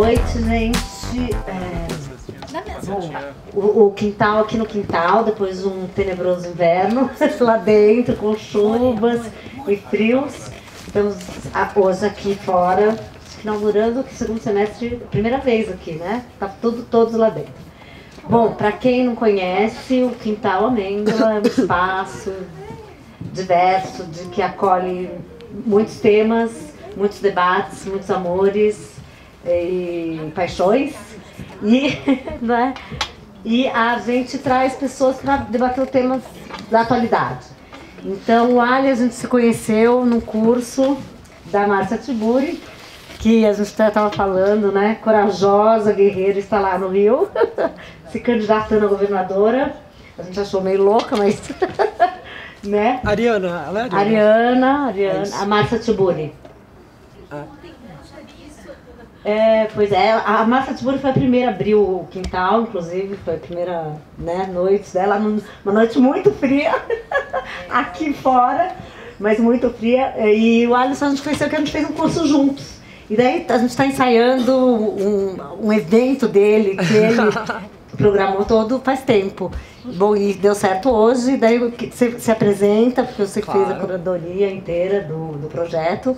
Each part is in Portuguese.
noite, gente. O quintal, aqui no quintal, depois de um tenebroso inverno, lá dentro, com chuvas e frios. Estamos hoje aqui fora, inaugurando o segundo semestre, primeira vez aqui, né? Tá todos lá dentro. Bom, para quem não conhece, o Quintal Amêndola é um espaço diverso, que acolhe muitos temas, muitos debates, muitos amores e paixões. Né? E a gente traz pessoas para debater temas da atualidade. Então, o Ali, a gente se conheceu num curso da Márcia Tiburi, que a gente estava falando, né? Corajosa, guerreira, está lá no Rio, se candidatando a governadora. A gente achou meio louca, mas... né? Ariana, ela é Ariana? Ariana, a Márcia Tiburi. Pois é, a Márcia Tiburi foi a primeira a abrir o quintal, inclusive, foi a primeira, né, noite dela, uma noite muito fria, aqui fora, mas muito fria. E o Alisson a gente conheceu que a gente fez um curso juntos. E daí a gente está ensaiando um evento dele, que ele programou todo faz tempo. Bom, e deu certo hoje, daí você se apresenta, porque você fez a curadoria inteira do projeto.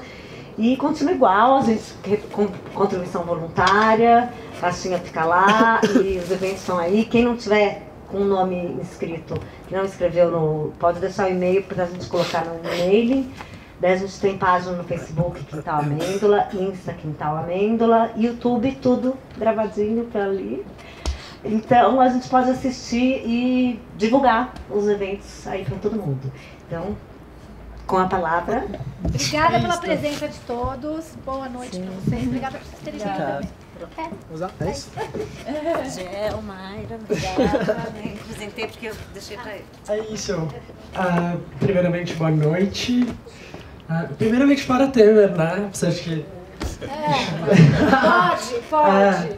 E continua igual, a gente com contribuição voluntária, a caixinha fica lá e os eventos estão aí. Quem não tiver com o nome inscrito, não escreveu, pode deixar o e-mail para a gente colocar no e-mail. Daí a gente tem página no Facebook Quintal Amêndola, Insta Quintal Amêndola, YouTube, tudo gravadinho para ali. Então a gente pode assistir e divulgar os eventos aí para todo mundo. Então, com a palavra. Obrigada pela presença de todos. Boa noite para vocês. Obrigada por vocês terem vindo também. É isso? Gel, Mayra, obrigada. Apresentei porque eu deixei para ele. É isso. Primeiramente, boa noite. Primeiramente para Temer, né? Você acha que... Pode.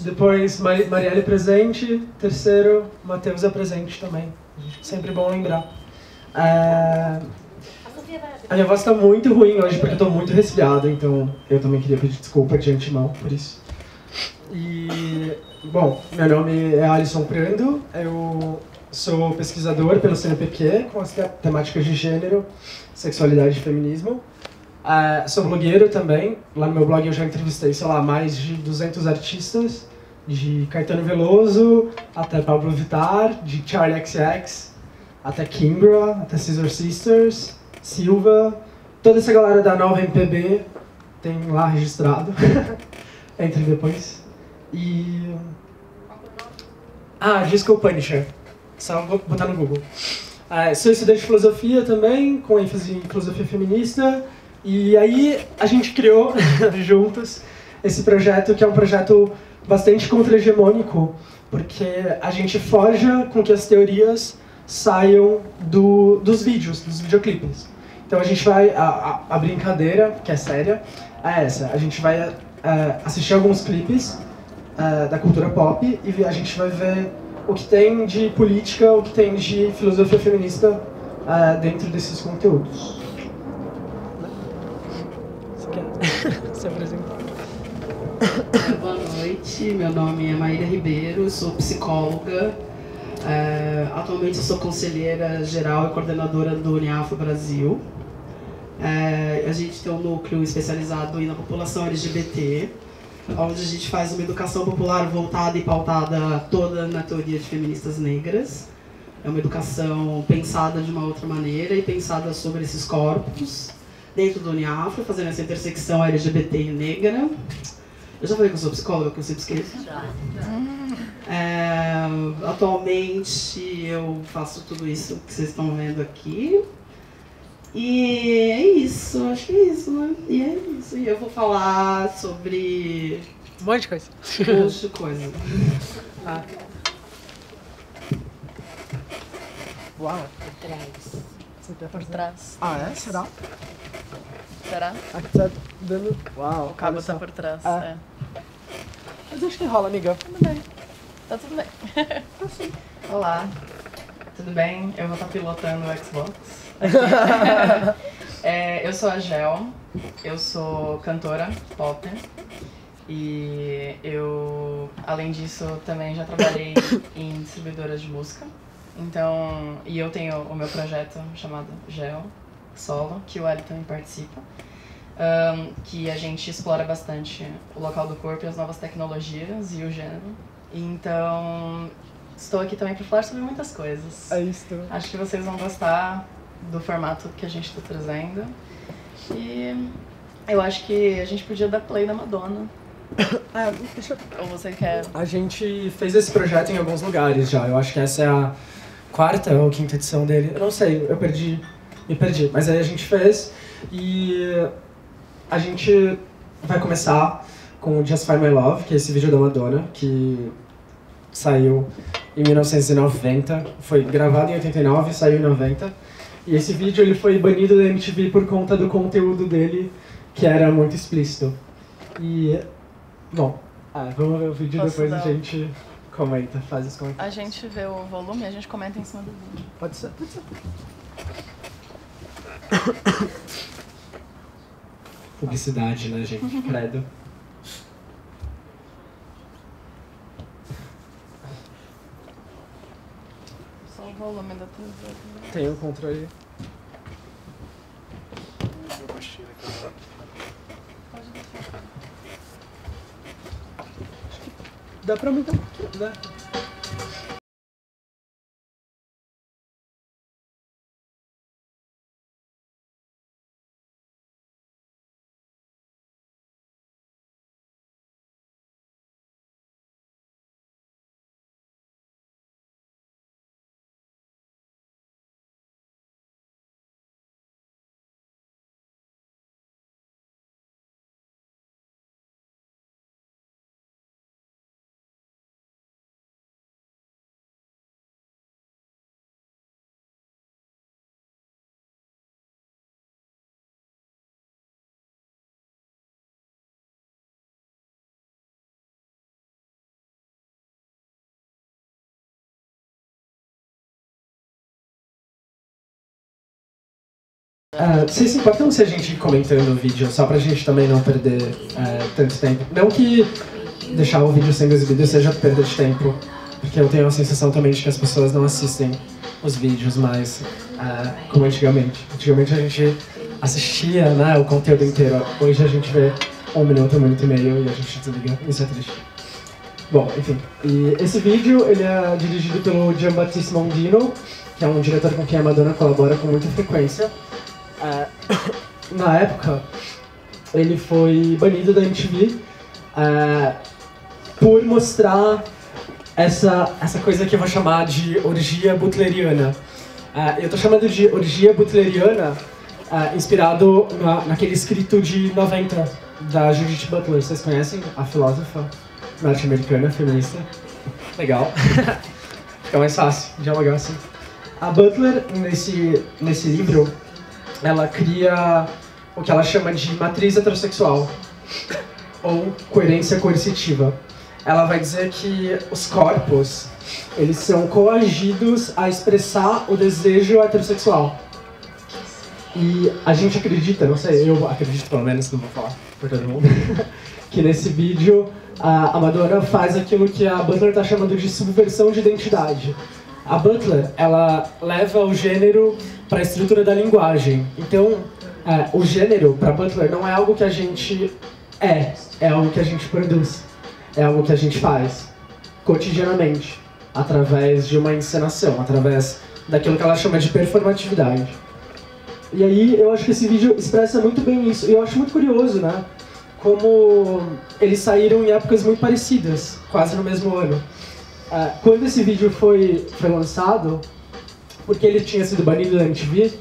Depois, Marielle presente. Terceiro, Matheus é presente também. Sempre bom lembrar. A minha voz está muito ruim hoje porque eu estou muito resfriado, então eu também queria pedir desculpa de antemão por isso. E, bom, meu nome é Alisson Prando, eu sou pesquisador pelo CNPq com as temáticas de gênero, sexualidade e feminismo. Sou blogueiro também, lá no meu blog eu já entrevistei, sei lá, mais de 200 artistas, de Caetano Veloso até Pablo Vittar, de Charli XCX, até Kimbra, até Scissor Sisters, Silva, toda essa galera da nova MPB tem lá registrado. Entre depois. E... Disco Punisher. Só vou botar no Google. Sou estudante de filosofia também, com ênfase em filosofia feminista. E aí a gente criou juntos esse projeto, que é um projeto bastante contra-hegemônico, porque a gente forja com que as teorias saiam dos vídeos, dos videoclipes. Então a gente vai, a brincadeira, que é séria, é essa. A gente vai assistir alguns clipes da cultura pop e a gente vai ver o que tem de política, o que tem de filosofia feminista dentro desses conteúdos. Você quer se apresentar? Boa noite, meu nome é Maíra Ribeiro, sou psicóloga. Atualmente eu sou conselheira geral e coordenadora do Uniafro Brasil. A gente tem um núcleo especializado na população LGBT, onde a gente faz uma educação popular voltada e pautada toda na teoria de feministas negras. É uma educação pensada de uma outra maneira e pensada sobre esses corpos dentro do Uniafro, fazendo essa intersecção LGBT e negra. Eu já falei que eu sou psicóloga, que eu sempre esqueço. Atualmente eu faço tudo isso que vocês estão vendo aqui. E é isso, acho que é isso, né? E é isso. E eu vou falar sobre... Um monte de coisa. Um monte de coisa. Uau. Por trás. Por trás. Será? Será? Aqui tá dando... Uau, O cabo tá por trás. Mas acho que rola, amiga. Tudo bem. Tá tudo bem. Olá, tudo bem? Eu vou estar pilotando o Xbox. Eu sou a Gel, eu sou cantora pop e eu, além disso, também já trabalhei em distribuidoras de música. Então, e eu tenho o meu projeto chamado Gel Solo, que o Eli também participa, que a gente explora bastante o local do corpo e as novas tecnologias e o gênero. Então, estou aqui também para falar sobre muitas coisas. É isso. Acho que vocês vão gostar do formato que a gente está trazendo. E eu acho que a gente podia dar play na Madonna. Ou você quer? A gente fez esse projeto em alguns lugares já. Eu acho que essa é a 4ª ou 5ª edição dele. Eu não sei, me perdi. Mas aí a gente fez e a gente vai começar com Just Find My Love, que é esse vídeo da Madonna, que saiu em 1990. Foi gravado em 89 e saiu em 90. E esse vídeo ele foi banido da MTV por conta do conteúdo dele, que era muito explícito. E, bom, vamos ver o vídeo e depois a gente comenta, faz os comentários. A gente vê o volume e a gente comenta em cima do vídeo. Pode ser, pode ser. Publicidade, né, gente? Credo. Só o volume da TV. Tem o controle. Dá pra aumentar um pouquinho, né? Vocês se importam se a gente ir comentando o vídeo, só pra gente também não perder tanto tempo? Não que deixar o vídeo sendo exibido seja perda de tempo, porque eu tenho a sensação também de que as pessoas não assistem os vídeos mais como antigamente. Antigamente a gente assistia, né, o conteúdo inteiro, hoje a gente vê 1 minuto, 1 minuto e meio e a gente desliga, isso é triste. Bom, enfim, e esse vídeo ele é dirigido pelo Giambattista Mondino, que é um diretor com quem a Madonna colabora com muita frequência. Na época, ele foi banido da MTV por mostrar essa coisa que eu vou chamar de orgia butleriana. Eu tô chamando de orgia butleriana inspirado naquele escrito de 90 da Judith Butler. Vocês conhecem a filósofa norte-americana, feminista? Legal. Fica mais fácil dialogar assim. A Butler, nesse livro, ela cria o que ela chama de matriz heterossexual, ou coerência coercitiva. Ela vai dizer que os corpos, eles são coagidos a expressar o desejo heterossexual. E a gente acredita, não sei, eu acredito pelo menos, não vou falar por todo mundo, que nesse vídeo a Madonna faz aquilo que a Butler está chamando de subversão de identidade. A Butler, ela leva o gênero para a estrutura da linguagem. Então, o gênero, para Butler, não é algo que a gente é algo que a gente produz. É algo que a gente faz cotidianamente, através de uma encenação, através daquilo que ela chama de performatividade. E aí, eu acho que esse vídeo expressa muito bem isso. E eu acho muito curioso, né? Como eles saíram em épocas muito parecidas, quase no mesmo ano. Quando esse vídeo foi lançado, porque ele tinha sido banido da MTV,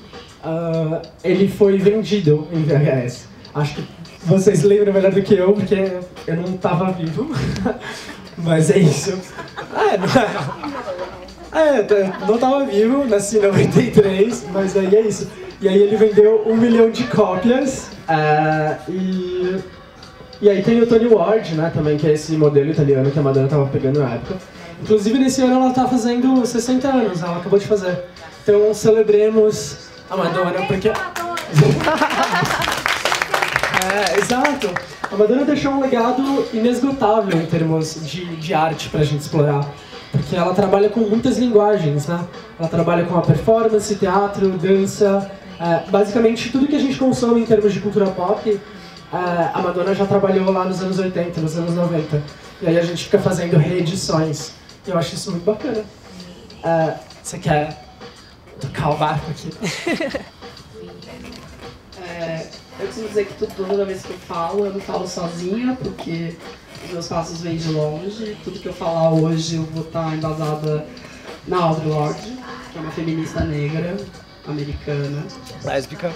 ele foi vendido em VHS. Acho que vocês lembram melhor do que eu, porque eu não estava vivo. Mas é isso. Eu não estava vivo, nasci em 93, mas aí é isso. E aí ele vendeu 1 milhão de cópias. E aí tem o Tony Ward, né, também, que é esse modelo italiano que a Madonna estava pegando na época. Inclusive, nesse ano ela está fazendo 60 anos, ela acabou de fazer. Então, celebremos a Madonna, porque... Exato. A Madonna deixou um legado inesgotável em termos de arte pra gente explorar. Porque ela trabalha com muitas linguagens, né? Ela trabalha com a performance, teatro, dança, basicamente tudo que a gente consome em termos de cultura pop, a Madonna já trabalhou lá nos anos 80, nos anos 90. E aí a gente fica fazendo reedições. E eu acho isso muito bacana. Você quer tocar o barco aqui? Eu costumo dizer que toda vez que eu não falo sozinha, porque os meus passos vêm de longe. Tudo que eu falar hoje eu vou estar embasada na Audre Lorde, que é uma feminista negra, americana. Lésbica.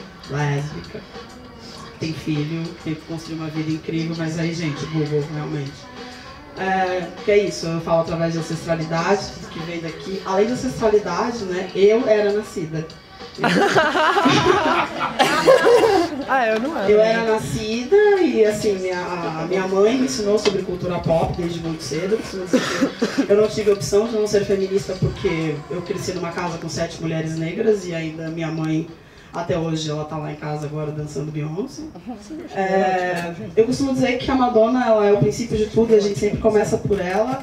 Tem filho, tem que construir uma vida incrível, mas aí, gente, Google, realmente. Que é isso, eu falo através de ancestralidade, tudo que vem daqui. Além da ancestralidade, né, eu era nascida. Eu não era. Eu era nascida e, assim, a minha mãe me ensinou sobre cultura pop desde muito cedo. Eu não tive opção de não ser feminista porque eu cresci numa casa com 7 mulheres negras e ainda minha mãe, até hoje, ela tá lá em casa agora dançando Beyoncé. Eu costumo dizer que a Madonna, ela é o princípio de tudo e a gente sempre começa por ela,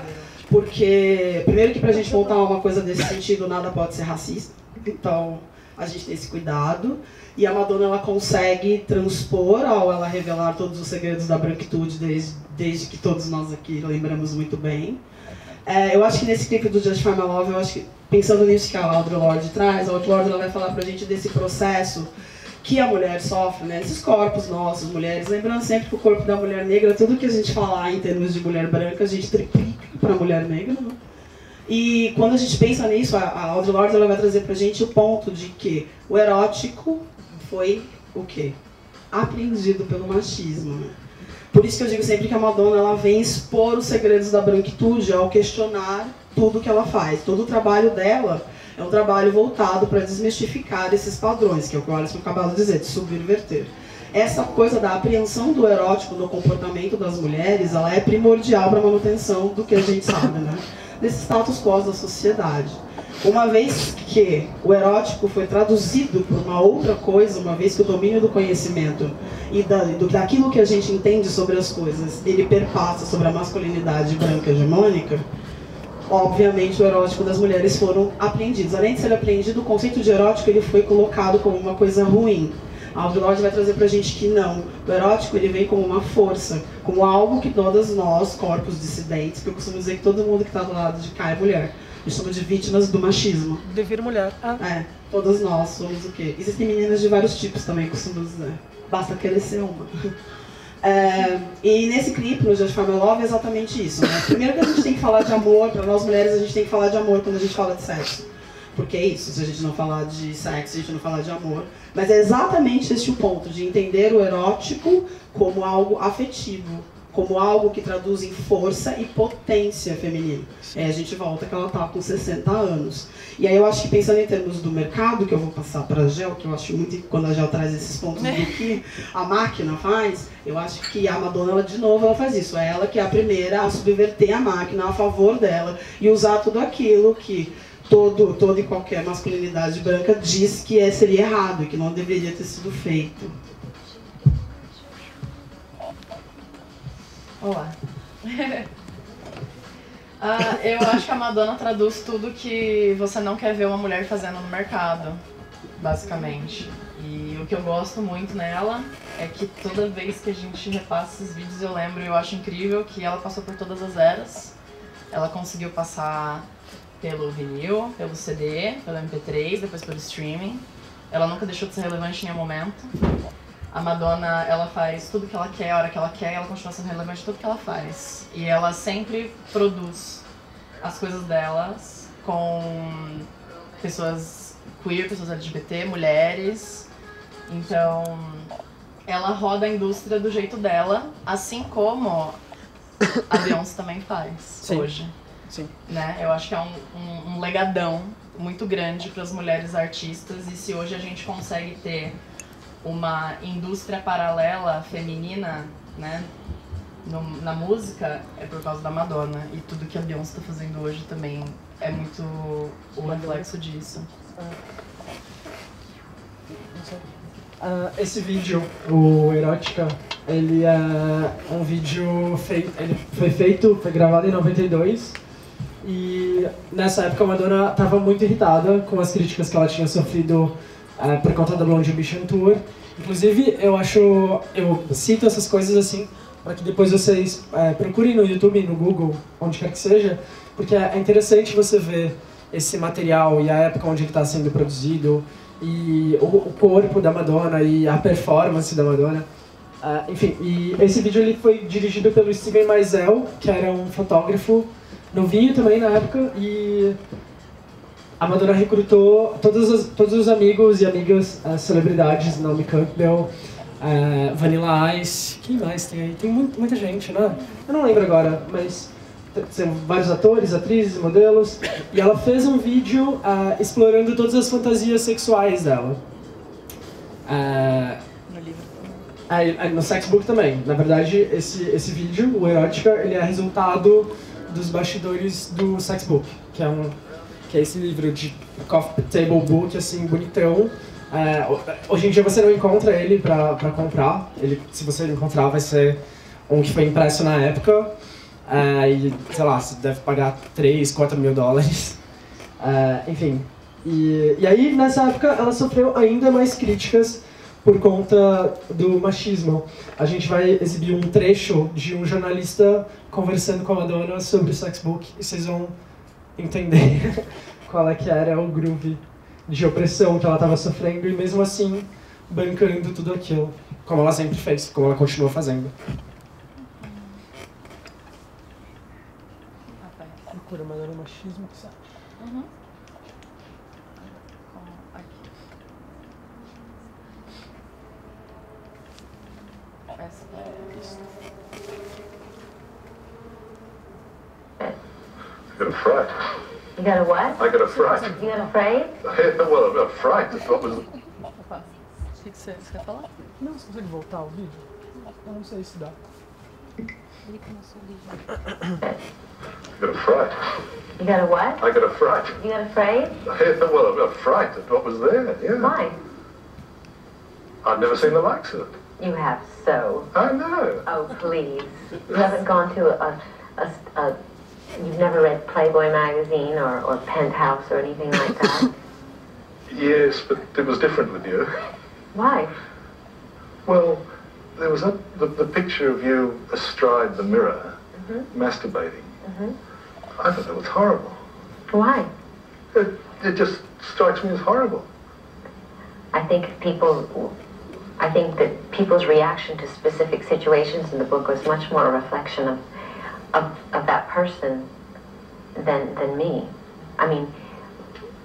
porque, primeiro que pra gente montar uma coisa desse sentido, nada pode ser racista. Então, a gente tem esse cuidado. E a Madonna, ela consegue transpor, ao ela revelar todos os segredos da branquitude, desde que todos nós aqui lembramos muito bem. Eu acho que nesse clipe do Justify My Love, eu acho que, pensando nisso que a Audre Lorde traz, a Audre Lorde ela vai falar pra gente desse processo que a mulher sofre, né? Esses corpos nossos, mulheres. Lembrando sempre que o corpo da mulher negra, tudo que a gente falar em termos de mulher branca, a gente triplica pra mulher negra, né? E quando a gente pensa nisso, a Audre Lorde ela vai trazer pra gente o ponto de que o erótico foi o quê? Apreendido pelo machismo, né? Por isso que eu digo sempre que a Madonna ela vem expor os segredos da branquitude ao questionar tudo que ela faz. Todo o trabalho dela é um trabalho voltado para desmistificar esses padrões, que é o que o Alisson acabou de dizer, de subverter. Essa coisa da apreensão do erótico no comportamento das mulheres, ela é primordial para a manutenção do que a gente sabe, né? Desse status quo da sociedade. Uma vez que o erótico foi traduzido por uma outra coisa, uma vez que o domínio do conhecimento e daquilo que a gente entende sobre as coisas, ele perpassa sobre a masculinidade branca hegemônica, obviamente o erótico das mulheres foram apreendidos. Além de ser apreendido, o conceito de erótico ele foi colocado como uma coisa ruim. A Audre Lorde vai trazer pra gente que não. O erótico ele vem como uma força, como algo que todas nós, corpos dissidentes, porque eu costumo dizer que todo mundo que está do lado de cá é mulher. A gente chama de vítimas do machismo. Devir mulher. Todas nós somos o quê? Existem meninas de vários tipos também, costumo dizer. Basta querer ser uma. E nesse clipe, no Justify My Love, é exatamente isso, né? Primeiro que a gente tem que falar de amor, para nós mulheres a gente tem que falar de amor quando a gente fala de sexo. Porque é isso, se a gente não falar de sexo, a gente não falar de amor. Mas é exatamente esse o ponto, de entender o erótico como algo afetivo, como algo que traduz em força e potência feminina. A gente volta que ela está com 60 anos. E aí eu acho que pensando em termos do mercado, que eu vou passar para a Gel, que eu acho muito, quando a Gel traz esses pontos do que a máquina faz, eu acho que a Madonna, ela, de novo, ela faz isso. É ela que é a primeira a subverter a máquina a favor dela e usar tudo aquilo que toda e qualquer masculinidade branca diz que seria errado e que não deveria ter sido feito. Olá. Eu acho que a Madonna traduz tudo que você não quer ver uma mulher fazendo no mercado, basicamente. E o que eu gosto muito nela é que toda vez que a gente repassa esses vídeos eu lembro e eu acho incrível que ela passou por todas as eras. Ela conseguiu passar pelo vinil, pelo CD, pelo MP3, depois pelo streaming. Ela nunca deixou de ser relevante em nenhum momento. A Madonna, ela faz tudo que ela quer, a hora que ela quer, e ela continua sendo relevante em tudo que ela faz. E ela sempre produz as coisas delas com pessoas queer, pessoas LGBT, mulheres. Então, ela roda a indústria do jeito dela, assim como a Beyoncé também faz hoje. Sim. Né? Eu acho que é um legadão muito grande para as mulheres artistas, e se hoje a gente consegue ter uma indústria paralela feminina, né, na música, é por causa da Madonna, e tudo que a Beyoncé está fazendo hoje também é muito o reflexo disso. Esse vídeo, o Erótica, Ele é um vídeo feito, foi gravado em 92 e nessa época a Madonna estava muito irritada com as críticas que ela tinha sofrido por conta da Blonde Ambition Tour. Inclusive, eu cito essas coisas assim para que depois vocês procurem no YouTube, no Google, onde quer que seja, porque é interessante você ver esse material e a época onde ele está sendo produzido e o corpo da Madonna e a performance da Madonna. Enfim, e esse vídeo ele foi dirigido pelo Steven Meisel, que era um fotógrafo novinho também na época, e a Madonna recrutou todos os amigos e amigas, celebridades, Naomi Campbell, Vanilla Ice, quem mais tem aí? Tem muita gente, né? Eu não lembro agora, mas tem vários atores, atrizes, modelos, e ela fez um vídeo explorando todas as fantasias sexuais dela. No Sexbook também. Na verdade, esse vídeo, o Erótica, ele é resultado dos bastidores do Sexbook, que é esse livro de coffee table book, assim, bonitão. Hoje em dia você não encontra ele pra comprar. Se você encontrar, vai ser um que foi impresso na época. E, sei lá, você deve pagar 3, 4 mil dólares. Enfim. E aí, nessa época, ela sofreu ainda mais críticas por conta do machismo. A gente vai exibir um trecho de um jornalista conversando com a Madonna sobre o Sexbook e vocês vão entender qual é que era o groove de opressão que ela estava sofrendo e mesmo assim bancando tudo aquilo, como ela sempre fez, como ela continua fazendo. Procura Madonna machismo, o que você acha? Uhum. I got a fright. You got a what? I got a fright. You got afraid? Well, I got a fright. What was... Opa, o que você quer falar? Não, você consegue voltar o vídeo? Eu não sei se dá. Ele começou o vídeo. I got a fright. You got a what? I got a fright. You got afraid? Well, I got a fright at what was there, yeah. Why? I've never seen the likes of it. You have so. I know. Oh, please. You haven't gone to you've never read Playboy magazine or Penthouse or anything like that? Yes, but it was different with you. Why? Well, there was the picture of you astride the mirror, masturbating. I thought that was horrible. Why? It just strikes me as horrible. I think that people's reaction to specific situations in the book was much more a reflection of that person than me. I mean,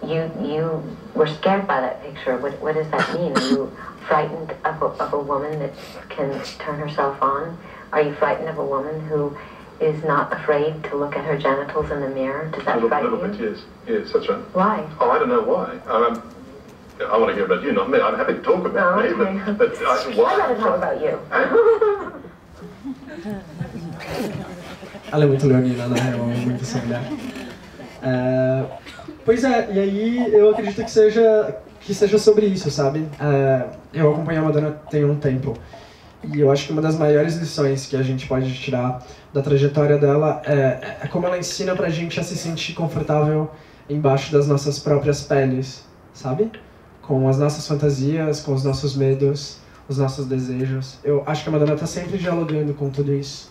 you were scared by that picture. What does that mean? Are you frightened of a woman that can turn herself on? Are you frightened of a woman who is not afraid to look at her genitals in the mirror? Does that frighten you? A little bit, yes, that's right. Why? Oh, I don't know why. I want to hear about you, not me. I'm happy to talk about me, okay. but why? I'd rather talk about you. Ela é muito leonina, na real, muito essa mulher. Pois é, e aí eu acredito que seja sobre isso, sabe? Eu acompanho a Madonna tem um tempo. E eu acho que uma das maiores lições que a gente pode tirar da trajetória dela é como ela ensina pra gente a se sentir confortável embaixo das nossas próprias peles, sabe? Com as nossas fantasias, com os nossos medos, os nossos desejos. Eu acho que a Madonna tá sempre dialogando com tudo isso.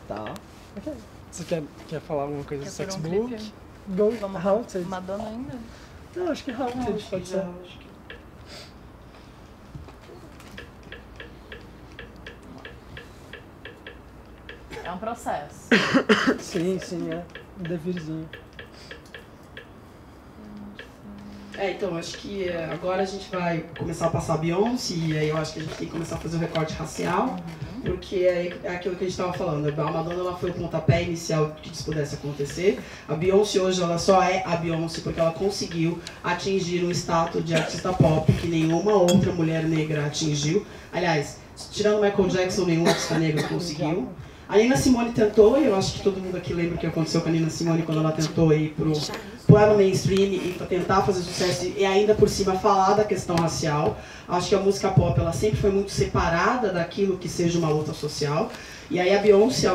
Tá. Ok. Você quer falar alguma coisa do Sexbook? Vamos Haunted. Madonna ainda? Não, acho que Haunted pode ser. É um processo. Sim, é. Um devirzinho. Então, acho que agora a gente vai começar a passar a Beyoncé, e aí eu acho que a gente tem que começar a fazer o recorte racial, porque é aquilo que a gente estava falando. A Madonna ela foi o pontapé inicial que isso pudesse acontecer. A Beyoncé hoje ela só é a Beyoncé porque ela conseguiu atingir um status de artista pop que nenhuma outra mulher negra atingiu. Aliás, tirando Michael Jackson, nenhum artista negro conseguiu. A Nina Simone tentou, e eu acho que todo mundo aqui lembra o que aconteceu com a Nina Simone quando ela tentou ir pro mainstream e para tentar fazer sucesso e ainda por cima falar da questão racial. Acho que a música pop ela sempre foi muito separada daquilo que seja uma luta social. E aí a Beyoncé,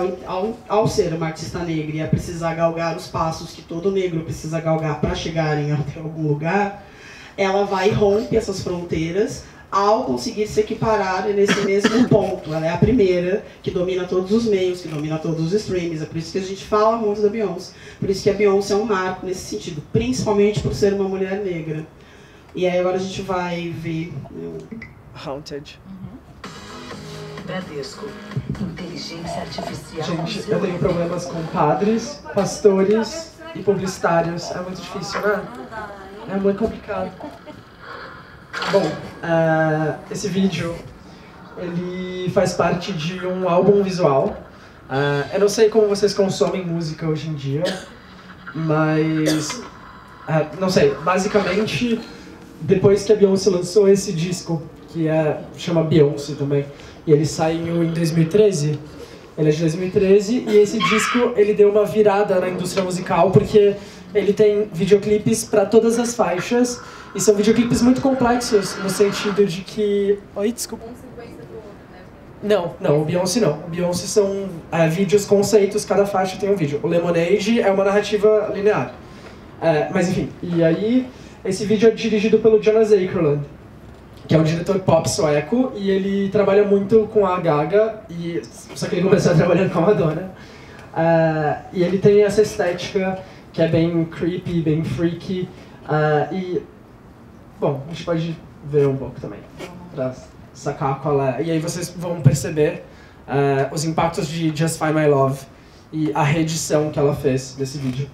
ao ser uma artista negra e a precisar galgar os passos que todo negro precisa galgar para chegarem até algum lugar, ela vai e rompe essas fronteiras ao conseguir se equiparar nesse mesmo ponto. Ela é a primeira que domina todos os meios, que domina todos os streams. É por isso que a gente fala muito da Beyoncé. Por isso que a Beyoncé é um marco nesse sentido, principalmente por ser uma mulher negra. E aí agora a gente vai ver... Haunted. Bradesco. Inteligência artificial. Gente, eu tenho problemas com padres, pastores e publicitários. É muito difícil, né? É muito complicado. Bom, esse vídeo, ele faz parte de um álbum visual. Eu não sei como vocês consomem música hoje em dia, mas... não sei, basicamente, depois que a Beyoncé lançou esse disco, que chama Beyoncé também, e ele saiu em 2013, ele é de 2013, e esse disco, ele deu uma virada na indústria musical, porque ele tem videoclipes para todas as faixas, e são videoclipes muito complexos, no sentido de que... Oi, desculpa. Não, o Beyoncé não. O Beyoncé são vídeos, conceitos, cada faixa tem um vídeo. O Lemonade é uma narrativa linear. Mas enfim, e aí esse vídeo é dirigido pelo Jonas Akerlund, que é um diretor pop sueco, e ele trabalha muito com a Gaga, só que ele começou trabalhando com a Madonna. E ele tem essa estética que é bem creepy, bem freaky, bom, a gente pode ver um pouco também, pra sacar qual é. E aí vocês vão perceber os impactos de Just Find My Love e a reedição que ela fez desse vídeo.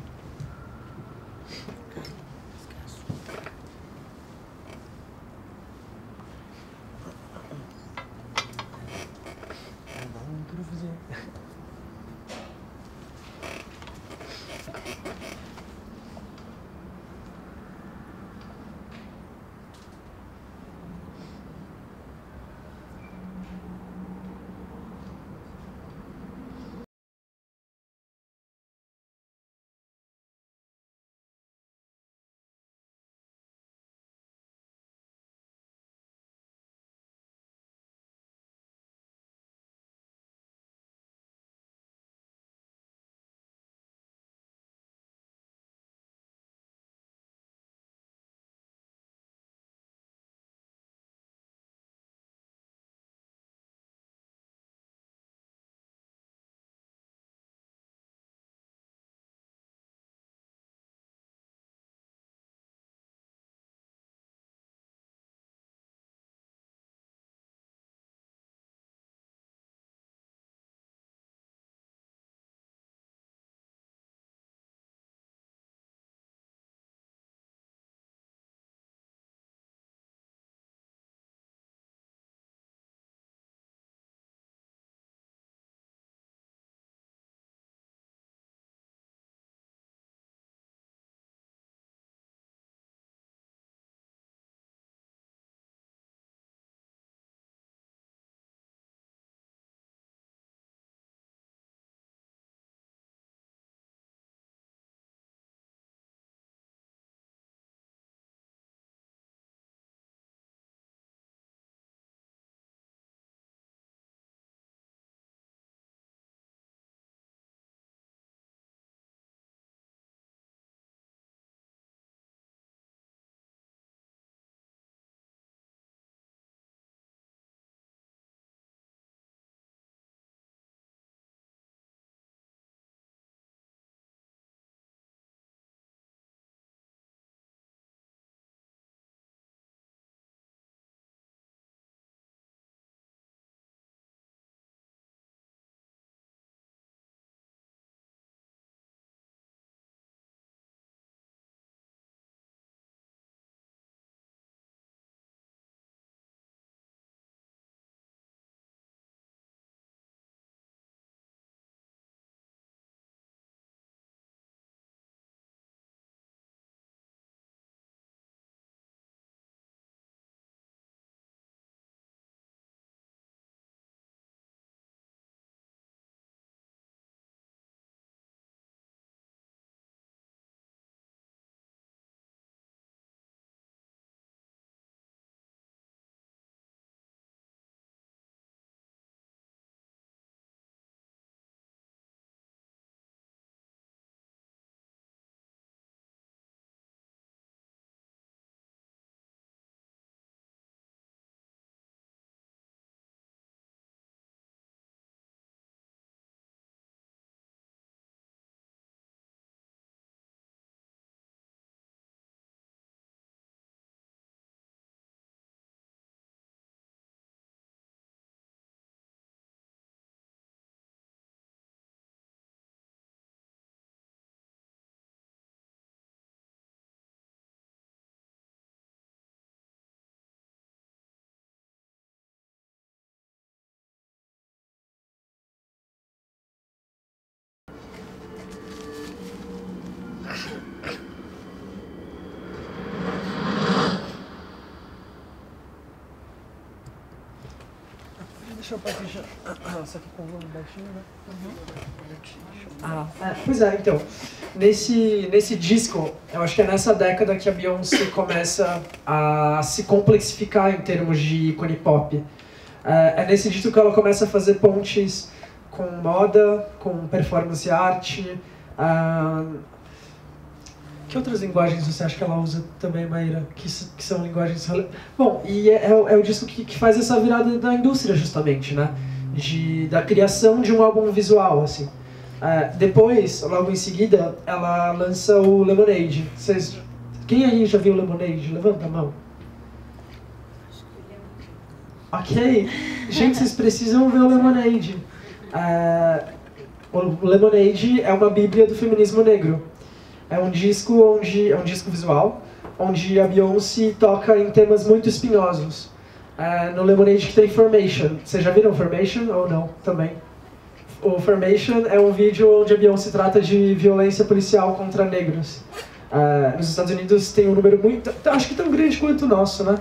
Deixa eu passar. Isso aqui com o volume baixinho, né? Pois é, então. Nesse disco, eu acho que é nessa década que a Beyoncé começa a se complexificar em termos de ícone pop. É nesse disco que ela começa a fazer pontes com moda, com performance art. Que outras linguagens você acha que ela usa também, Maíra? Que são linguagens... Bom, e é o disco que faz essa virada da indústria, justamente, né? Da criação de um álbum visual, assim. Depois, logo em seguida, ela lança o Lemonade. Quem aí já viu o Lemonade? Levanta a mão. Ok. Gente, vocês precisam ver o Lemonade. O Lemonade é uma bíblia do feminismo negro. É um disco visual, onde a Beyoncé toca em temas muito espinhosos. No Lemonade que tem Formation. Vocês já viram Formation ou não? Também. O Formation é um vídeo onde a Beyoncé trata de violência policial contra negros. Nos Estados Unidos tem um número muito... Acho que tão grande quanto o nosso, né?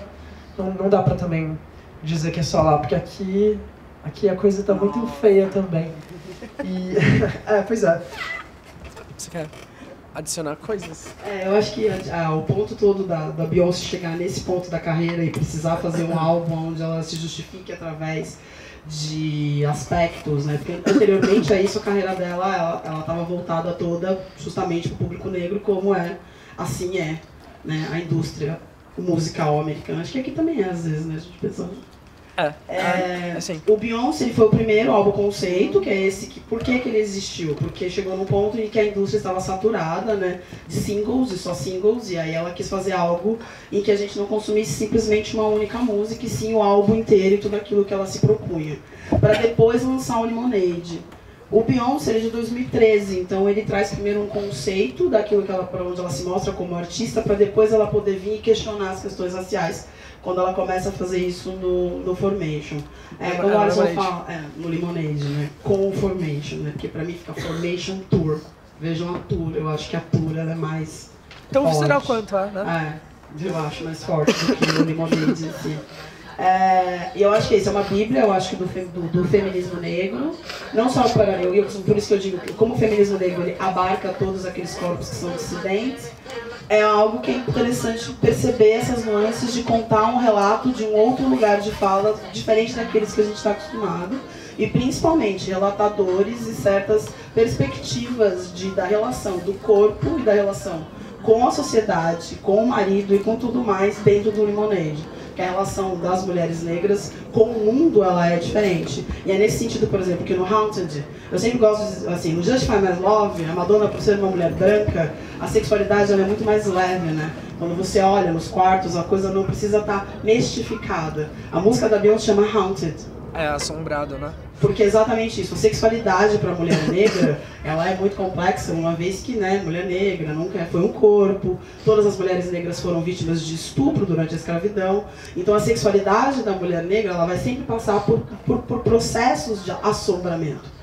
Não dá pra também dizer que é só lá, porque aqui a coisa tá muito feia também. E... pois é. Você quer adicionar coisas? Eu acho que o ponto todo da Beyoncé chegar nesse ponto da carreira e precisar fazer um álbum onde ela se justifique através de aspectos, né? Porque anteriormente a isso a carreira dela, ela estava voltada toda justamente para o público negro, como assim é, né? A indústria musical americana. Acho que aqui também às vezes, né? A gente pensa... assim. O Beyoncé ele foi o primeiro álbum conceito, que é esse que... Por que ele existiu? Porque chegou num ponto em que a indústria estava saturada, né, de singles, e só singles, e aí ela quis fazer algo em que a gente não consumisse simplesmente uma única música, e sim o álbum inteiro e tudo aquilo que ela se propunha. Para depois lançar o Lemonade. O Beyoncé é de 2013, então ele traz primeiro um conceito daquilo que para onde ela se mostra como artista, para depois ela poder vir e questionar as questões raciais, quando ela começa a fazer isso no Formation. Quando ela fala no Lemonade, né? Com o Formation, né? Porque pra mim fica Formation Tour. Vejam a Tour, eu acho que a Tour ela é mais então forte. Será o quanto, né? Eu acho mais forte do que o Lemonade em si. E eu acho que isso é uma bíblia, eu acho que do feminismo negro, não só para por isso que eu digo que como o feminismo negro ele abarca todos aqueles corpos que são dissidentes, é algo que é interessante perceber essas nuances de contar um relato de um outro lugar de fala diferente daqueles que a gente está acostumado e principalmente relatadores e certas perspectivas da relação do corpo e da relação com a sociedade, com o marido e com tudo mais dentro do Lemonade. Que a relação das mulheres negras com o mundo ela é diferente. E é nesse sentido, por exemplo, que no Haunted, eu sempre gosto, assim, no Justify My Love, a Madonna, por ser uma mulher branca, a sexualidade ela é muito mais leve, né? Quando você olha nos quartos, a coisa não precisa estar mistificada. A música da Beyoncé chama Haunted. Assombrado, né? Porque é exatamente isso. A sexualidade para a mulher negra, ela é muito complexa, uma vez que, né, mulher negra nunca foi um corpo, todas as mulheres negras foram vítimas de estupro durante a escravidão. Então a sexualidade da mulher negra, ela vai sempre passar por processos de assombramento.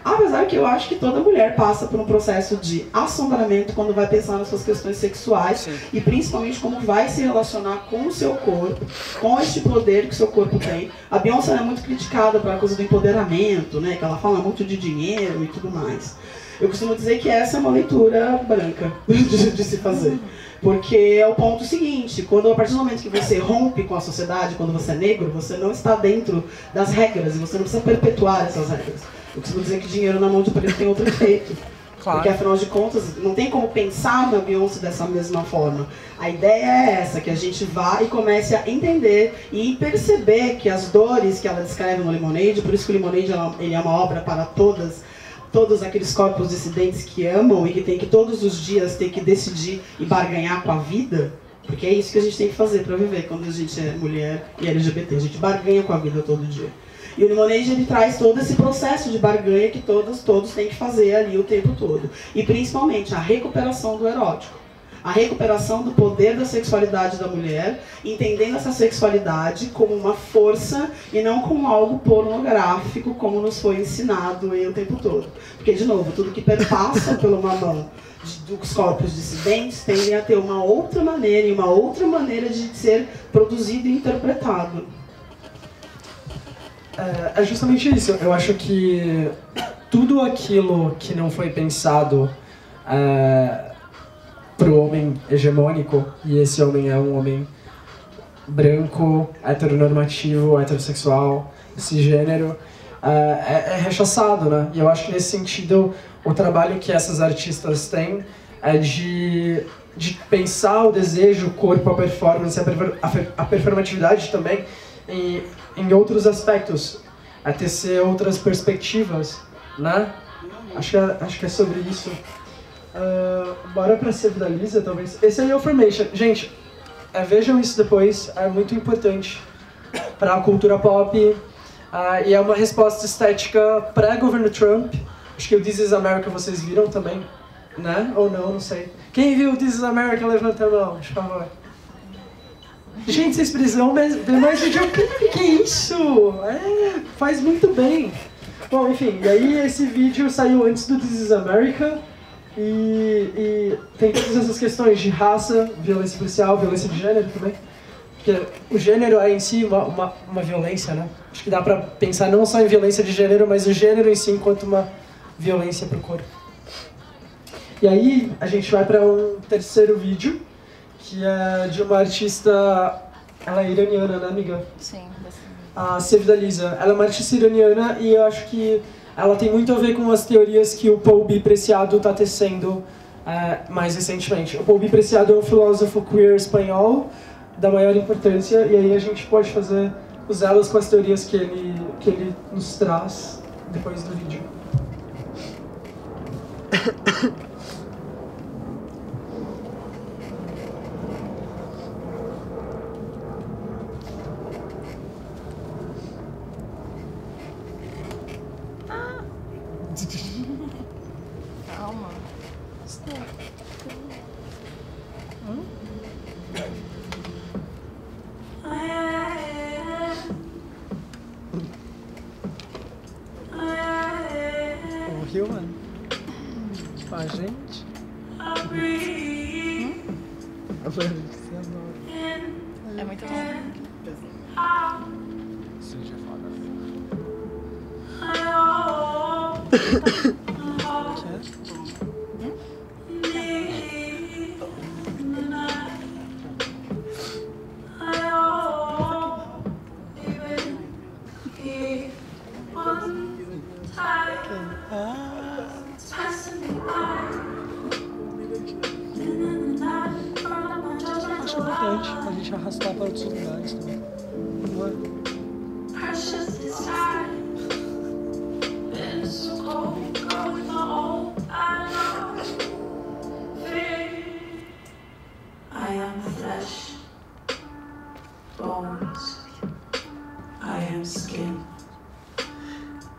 Apesar que eu acho que toda mulher passa por um processo de assombramento quando vai pensar nas suas questões sexuais. Sim. E principalmente como vai se relacionar com o seu corpo, com este poder que o seu corpo tem. A Beyoncé é muito criticada pela coisa do empoderamento, né? Que ela fala muito de dinheiro e tudo mais. Eu costumo dizer que essa é uma leitura branca de se fazer. Porque é o ponto seguinte, a partir do momento que você rompe com a sociedade, quando você é negro, você não está dentro das regras e você não precisa perpetuar essas regras. Eu costumo dizer que dinheiro na mão de preto tem outro efeito. Claro. Porque, afinal de contas, não tem como pensar na Beyoncé dessa mesma forma. A ideia é essa, que a gente vá e comece a entender e perceber que as dores que ela descreve no Lemonade, por isso que o Lemonade ele é uma obra para todos aqueles corpos dissidentes que amam e que tem que todos os dias ter que decidir e barganhar com a vida, porque é isso que a gente tem que fazer para viver quando a gente é mulher e LGBT. A gente barganha com a vida todo dia. E o Lemonade ele traz todo esse processo de barganha que todos têm que fazer ali o tempo todo. E principalmente a recuperação do erótico. A recuperação do poder da sexualidade da mulher, entendendo essa sexualidade como uma força e não como algo pornográfico, como nos foi ensinado aí o tempo todo. Porque, de novo, tudo que perpassa pela mão dos corpos dissidentes tendem a ter uma outra maneira e uma outra maneira de ser produzido e interpretado. É justamente isso. Eu acho que tudo aquilo que não foi pensado pro homem hegemônico, e esse homem é um homem branco, heteronormativo, heterossexual, cisgênero, é rechaçado, né? E eu acho que nesse sentido o trabalho que essas artistas têm é de pensar o desejo, o corpo, a performance, a performatividade também em outros aspectos, a tecer outras perspectivas, né? Acho que é sobre isso. Bora pra Save da Lisa, talvez. Esse aí é o Formation. Gente, vejam isso depois, é muito importante para a cultura pop e é uma resposta estética pré-governo Trump. Acho que o This is America vocês viram também, né? Ou não sei. Quem viu This is America, levanta a mão, por favor. Gente, vocês precisam ver mais vídeo. O que é isso? Faz muito bem. Bom, enfim, e aí esse vídeo saiu antes do This is America e tem todas essas questões de raça, violência policial, violência de gênero também. Porque o gênero é em si uma violência, né? Acho que dá pra pensar não só em violência de gênero, mas o gênero em si enquanto uma violência pro corpo. E aí a gente vai para um terceiro vídeo, que é de uma artista, ela é iraniana, né, amiga? Sim. A Save da Lisa. Ela é uma artista iraniana e eu acho que ela tem muito a ver com as teorias que o Paul B. Preciado está tecendo mais recentemente. O Paul B. Preciado é um filósofo queer espanhol da maior importância e aí a gente pode fazer os elos com as teorias que ele nos traz depois do vídeo. Calma. Morreu, mano. Com a gente. É muito bom. Acho importante a gente arrastar para outros lugares também. Não é? I am flesh, bones, I am skin,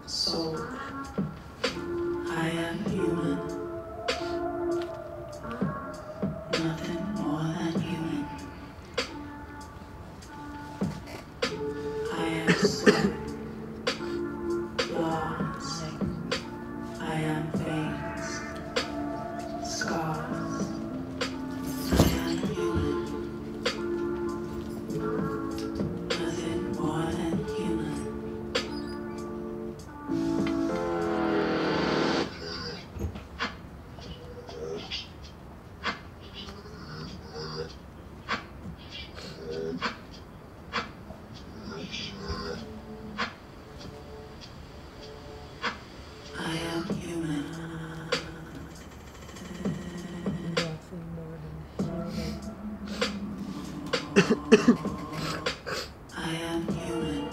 soul, I am human, nothing more than human. I am sweat, blood, I am veins, scars. Nothing more than human. I am human. I am human.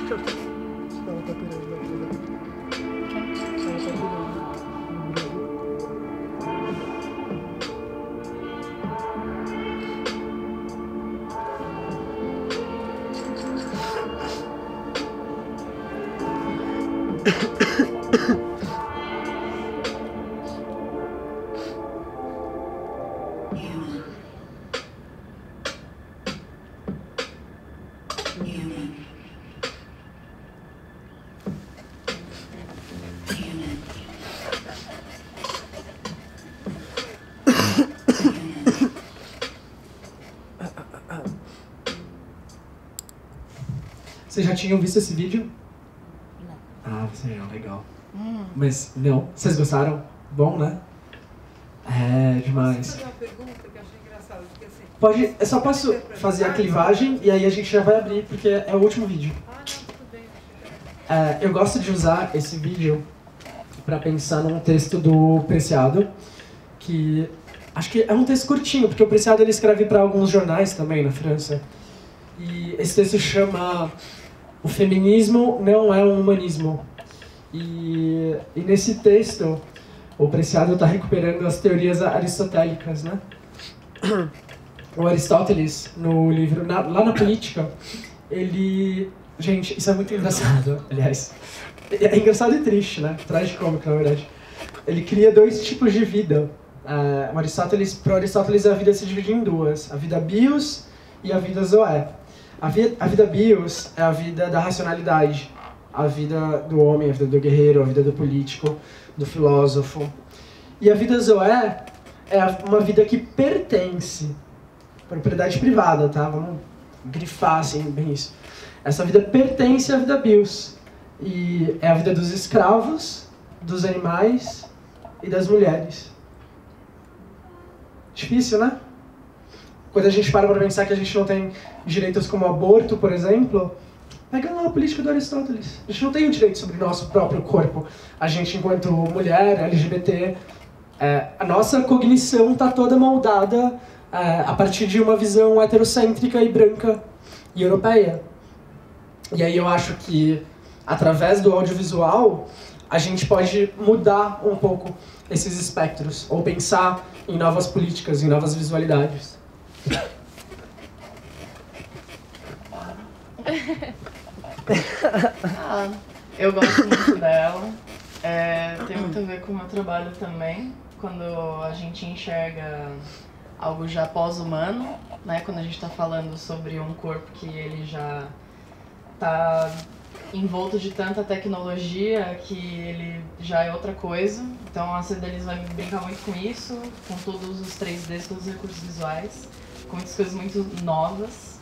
Human. Human. Human. Human. Vocês já tinham visto esse vídeo? Não. Ah, você é legal. Mas não, vocês gostaram? Bom, né? É demais. Posso fazer uma pergunta que eu achei engraçada? Porque, assim, Pode, eu só posso fazer a clivagem e aí a gente já vai abrir, porque é o último vídeo. não, tudo bem. Eu gosto de usar esse vídeo para pensar num texto do Preciado, que acho que é um texto curtinho, porque o Preciado ele escreve para alguns jornais também na França. E esse texto chama O Feminismo Não é um Humanismo. E nesse texto, o Preciado está recuperando as teorias aristotélicas, né? O Aristóteles, no livro lá na Política, ele... Gente, isso é muito engraçado, aliás. É engraçado e triste, né? Tragicômico, na verdade. Ele cria 2 tipos de vida. Para Aristóteles, a vida se divide em 2. A vida bios e a vida zoé. A vida bios é a vida da racionalidade. A vida do homem, a vida do guerreiro, a vida do político, do filósofo. E a vida zoé é uma vida que pertence. Propriedade privada, tá? Vamos grifar assim, bem isso. Essa vida pertence à vida bios. E é a vida dos escravos, dos animais e das mulheres. Difícil, né? Quando a gente para pensar que a gente não tem direitos como aborto, por exemplo, pega lá a política do Aristóteles. A gente não tem o direito sobre o nosso próprio corpo. A gente, enquanto mulher, LGBT, a nossa cognição está toda moldada a partir de uma visão heterocêntrica e branca e europeia. E aí eu acho que, através do audiovisual, a gente pode mudar um pouco esses espectros, ou pensar em novas políticas, em novas visualidades. Eu gosto muito dela. Tem muito a ver com o meu trabalho também. Quando a gente enxerga algo já pós-humano, né? Quando a gente está falando sobre um corpo que ele já está envolto de tanta tecnologia que ele já é outra coisa. Então a Cedaliz vai brincar muito com isso, com todos os 3Ds, todos os recursos visuais, com muitas coisas muito novas.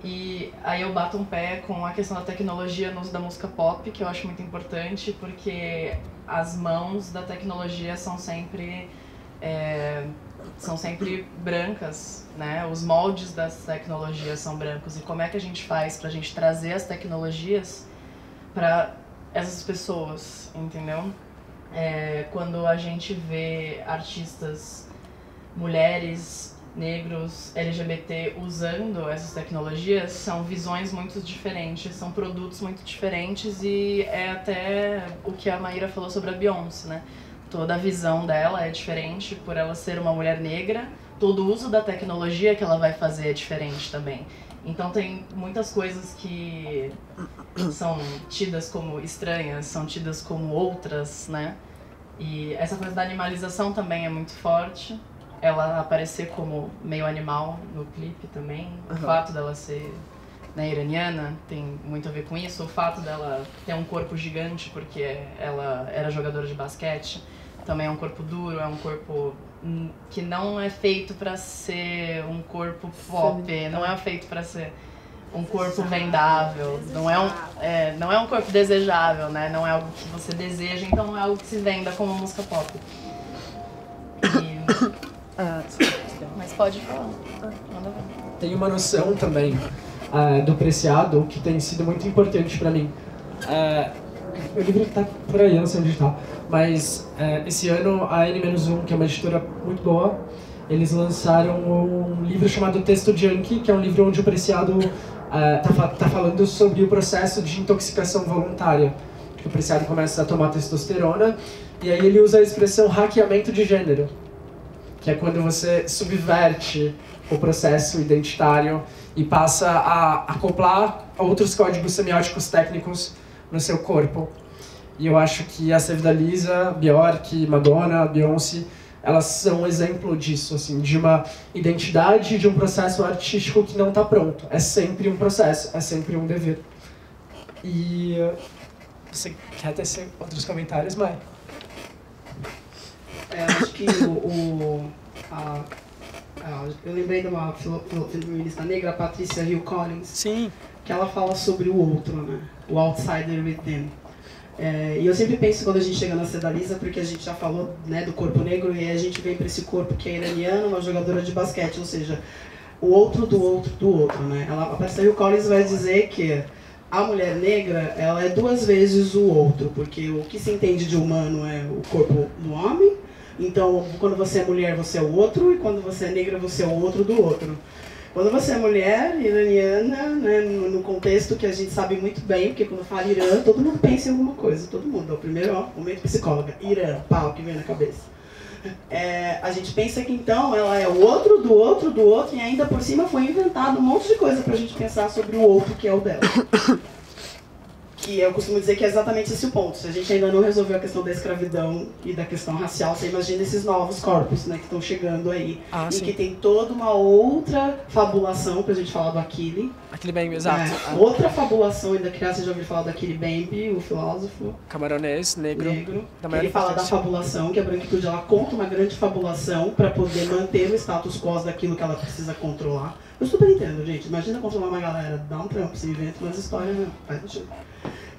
E aí eu bato um pé com a questão da tecnologia no uso da música pop, que eu acho muito importante, porque as mãos da tecnologia são sempre brancas, né? Os moldes das tecnologias são brancos. E como é que a gente faz pra gente trazer as tecnologias para essas pessoas, entendeu? Quando a gente vê artistas, mulheres, negros, LGBT usando essas tecnologias, são visões muito diferentes, são produtos muito diferentes, e é até o que a Maíra falou sobre a Beyoncé, né? Toda a visão dela é diferente por ela ser uma mulher negra, todo o uso da tecnologia que ela vai fazer é diferente também. Então tem muitas coisas que são tidas como estranhas, são tidas como outras, né? E essa coisa da animalização também é muito forte. Ela aparecer como meio animal no clipe também. O fato dela ser, né, iraniana tem muito a ver com isso. O fato dela ter um corpo gigante porque ela era jogadora de basquete. Também é um corpo duro, é um corpo que não é feito para ser um corpo pop, não é feito para ser um corpo vendável, não é um corpo desejável, né? Não é algo que você deseja, então não é algo que se venda como música pop. Mas pode falar, manda ver. Tem uma noção também do Preciado que tem sido muito importante para mim. O livro tá por aí, eu não sei onde tá. Mas esse ano a N-1, que é uma editora muito boa, eles lançaram um livro chamado Texto Junkie, que é um livro onde o Preciado tá falando sobre o processo de intoxicação voluntária. Que o Preciado começa a tomar testosterona, e aí ele usa a expressão hackeamento de gênero, que é quando você subverte o processo identitário e passa a acoplar outros códigos semióticos técnicos no seu corpo. E eu acho que a Sevdalisa, Bjork, Madonna, Beyoncé, elas são um exemplo disso, assim, de uma identidade, de um processo artístico que não está pronto. É sempre um processo, é sempre um dever. E você quer tecer outros comentários, Mai? Acho que Eu lembrei de uma feminista negra, a Patricia Hill Collins. Sim. Que ela fala sobre o outro, né? O outsider within. E eu sempre penso quando a gente chega na Cedalisa, porque a gente já falou, né, do corpo negro, e aí a gente vem para esse corpo que é iraniano, uma jogadora de basquete, ou seja, o outro do outro do outro, né? A Patricia Hill Collins vai dizer que a mulher negra, ela é 2 vezes o outro, porque o que se entende de humano é o corpo do homem, então quando você é mulher você é o outro, e quando você é negra você é o outro do outro. Quando você é mulher iraniana, né, no contexto que a gente sabe muito bem, porque quando fala Irã, todo mundo pensa em alguma coisa, todo mundo. É o primeiro momento psicóloga, Irã, pau, que vem na cabeça. A gente pensa que então ela é o outro do outro do outro, e ainda por cima foi inventado um monte de coisa pra gente pensar sobre o outro que é o dela. Que eu costumo dizer que é exatamente esse o ponto. Se a gente ainda não resolveu a questão da escravidão e da questão racial, você imagina esses novos corpos, né, que estão chegando aí. E sim. que tem toda uma outra fabulação, pra gente falar do Achille. Achille Mbembe, exato. Outra fabulação ainda criada, você já ouviu falar do Achille Mbembe, o filósofo camaronês, negro. Ele fala da fabulação, que a branquitude ela conta uma grande fabulação para poder manter o status quo daquilo que ela precisa controlar. Eu super entendo, gente. Imagina controlar uma galera, dá um trampo, se inventa umas histórias, né? Faz sentido.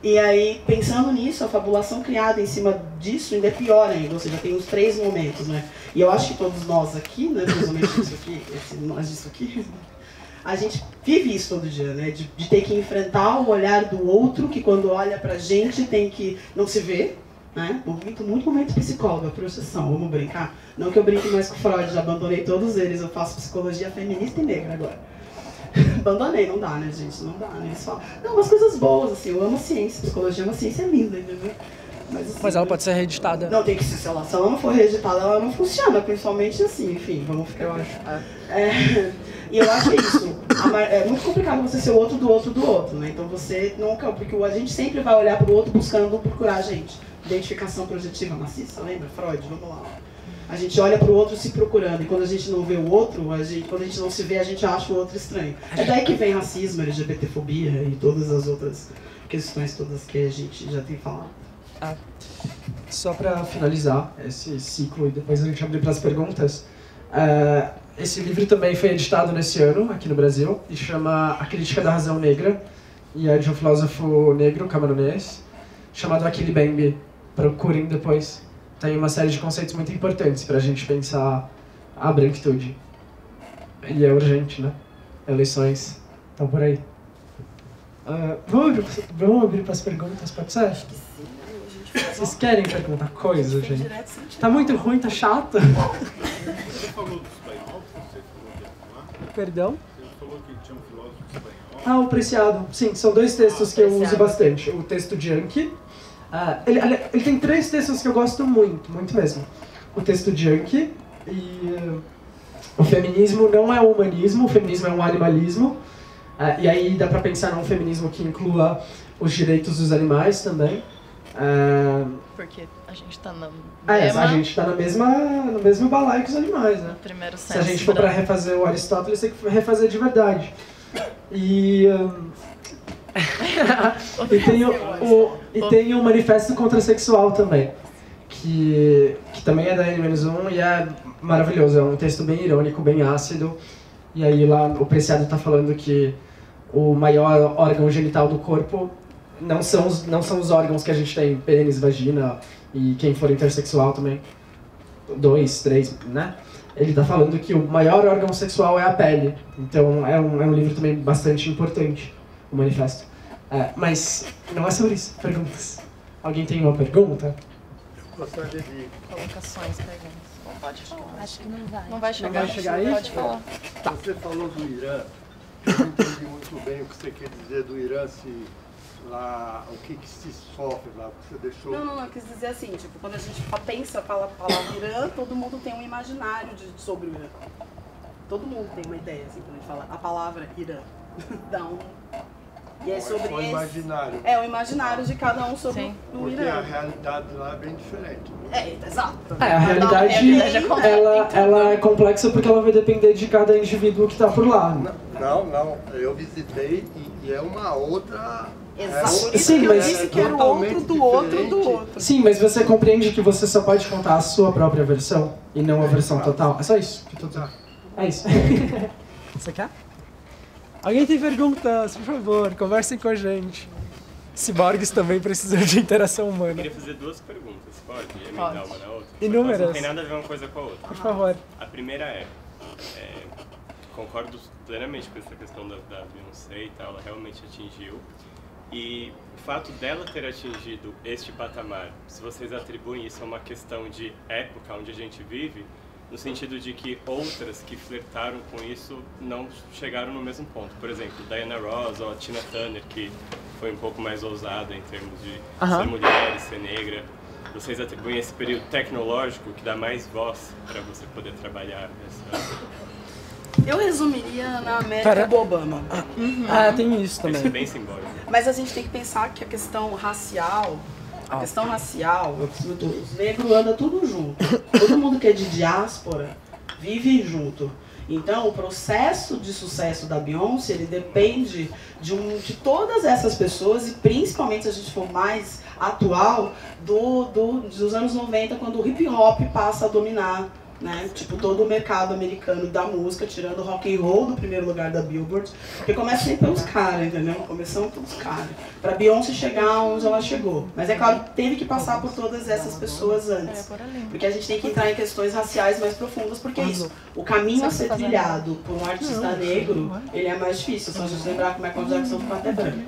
E aí, pensando nisso, a fabulação criada em cima disso ainda é pior ainda, ou seja, tem os 3 momentos, né? E eu acho que todos nós aqui, né, principalmente isso aqui, nós disso aqui, a gente vive isso todo dia, né? De ter que enfrentar o olhar do outro, que quando olha pra gente tem que não se ver, né? Muito momento psicóloga, processão, vamos brincar? Não que eu brinque mais com Freud, já abandonei todos eles, eu faço psicologia feminista e negra agora. Abandonei, não dá, né, gente? Não dá, né? Eles falam, não, umas coisas boas, assim, eu amo ciência, psicologia é uma ciência linda, entendeu? Mas ela pode ser reeditada. Não, tem que ser, se ela não for reeditada, ela não funciona, principalmente assim, enfim, vamos ficar... Eu acho. E eu acho que é isso. É muito complicado você ser o outro do outro do outro, né? Então você nunca... Porque a gente sempre vai olhar pro outro buscando procurar a gente. Identificação projetiva maciça, lembra? Freud, vamos lá. A gente olha pro outro se procurando, e quando a gente não vê o outro, quando a gente não se vê, a gente acha o outro estranho. É daí que vem racismo, LGBTfobia e todas as outras questões todas que a gente já tem falado. Só para finalizar esse ciclo e depois a gente abrir para as perguntas, esse livro também foi editado nesse ano aqui no Brasil e chama A Crítica da Razão Negra, e é de um filósofo negro camaronês chamado Achille Mbembe. Procurem depois. Tem uma série de conceitos muito importantes para a gente pensar a branquitude. E é urgente, né? Eleições estão por aí. Vamos abrir para as perguntas, pode ser? Acho que sim. Vocês querem perguntar coisa, gente? Tá muito ruim, tá chato. Você falou do espanhol? Você falou que ia falar? Perdão? Você falou que tinha um filósofo espanhol? O Preciado. Sim, são 2 textos que eu uso bastante. O texto de Yankee. Ele tem 3 textos que eu gosto muito, muito mesmo. O texto de Yankee e o feminismo não é o humanismo, o feminismo é um animalismo. E aí dá pra pensar num feminismo que inclua os direitos dos animais também. Porque a gente tá na a gente tá no mesmo balaio que os animais, né? Primeiro Se a gente for pra refazer o Aristóteles, tem que refazer de verdade. E tem o Manifesto Contrasexual também, que também é da N-1 e é maravilhoso. É um texto bem irônico, bem ácido. E aí lá o Preciado tá falando que o maior órgão genital do corpo não são os órgãos que a gente tem, pênis, vagina e quem for intersexual também. 2, 3, né? Ele tá falando que o maior órgão sexual é a pele. Então é um livro também bastante importante, o Manifesto. Mas não é sobre isso. Perguntas. Alguém tem uma pergunta? Gostaria de... Colocações, perguntas. Pode falar. Acho que não vai. Não vai chegar, aí? Pode falar. Tá. Você falou do Irã. Eu não entendi muito bem o que você quer dizer do Irã, se lá, o que se sofre lá, que você deixou... Não, eu quis dizer assim, tipo, quando a gente pensa, fala a palavra Irã, todo mundo tem um imaginário sobre o Irã. Todo mundo tem uma ideia, assim, quando a gente fala a palavra Irã. Dá um... E é sobre o imaginário. O imaginário de cada um sobre o Irã. Porque a realidade lá é bem diferente. Exato. A realidade ela é complexa porque ela vai depender de cada indivíduo que está por lá. Não. Eu visitei e é uma outra... Exato. Sim, mas disse que era o outro do outro do outro. Sim, mas você compreende que você só pode contar a sua própria versão e não a versão total. É só isso que eu tô dizendo. É isso. Você quer? Alguém tem perguntas? Por favor, conversem com a gente. Ciborgues também precisam de interação humana. Eu queria fazer 2 perguntas, pode? Emendar uma na outra? Inúmeras. Não tem nada a ver uma coisa com a outra. Por favor. A primeira concordo plenamente com essa questão da Beyoncé e tal, ela realmente atingiu. E o fato dela ter atingido este patamar, se vocês atribuem isso a uma questão de época onde a gente vive, no sentido de que outras que flertaram com isso não chegaram no mesmo ponto. Por exemplo, Diana Ross ou a Tina Turner, que foi um pouco mais ousada em termos de ser mulher e ser negra. Vocês atribuem esse período tecnológico que dá mais voz para você poder trabalhar essa... Eu resumiria na América do Obama. Tem isso também. Isso é bem simbólico. Mas a gente tem que pensar que a questão racial, os negros andam tudo junto. Todo mundo que é de diáspora vive junto. Então, o processo de sucesso da Beyoncé, ele depende de todas essas pessoas, e principalmente, se a gente for mais atual, dos anos 90, quando o hip hop passa a dominar, né? Tipo, todo o mercado americano da música, tirando o rock and roll do primeiro lugar da Billboard, porque começa sempre pelos caras, entendeu? Começamos pelos caras. Pra Beyoncé chegar onde ela chegou. Mas é claro que teve que passar por todas essas pessoas antes. Porque a gente tem que entrar em questões raciais mais profundas, porque é isso. O caminho a ser trilhado por um artista negro, ele é mais difícil. Só a gente lembrar que o Michael Jackson ficou até branco.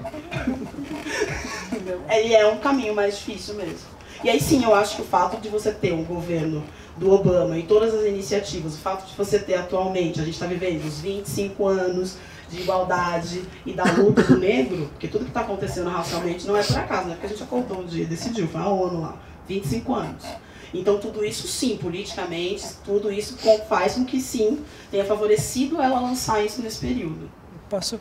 Ele é um caminho mais difícil mesmo. E aí sim, eu acho que o fato de você ter um governo do Obama e todas as iniciativas, o fato de você ter atualmente, a gente está vivendo os 25 anos de igualdade e da luta do negro, porque tudo que está acontecendo racialmente não é por acaso, não é porque a gente acordou um dia e decidiu, foi a ONU lá, 25 anos. Então tudo isso sim, politicamente, tudo isso faz com que sim, tenha favorecido ela lançar isso nesse período. Posso?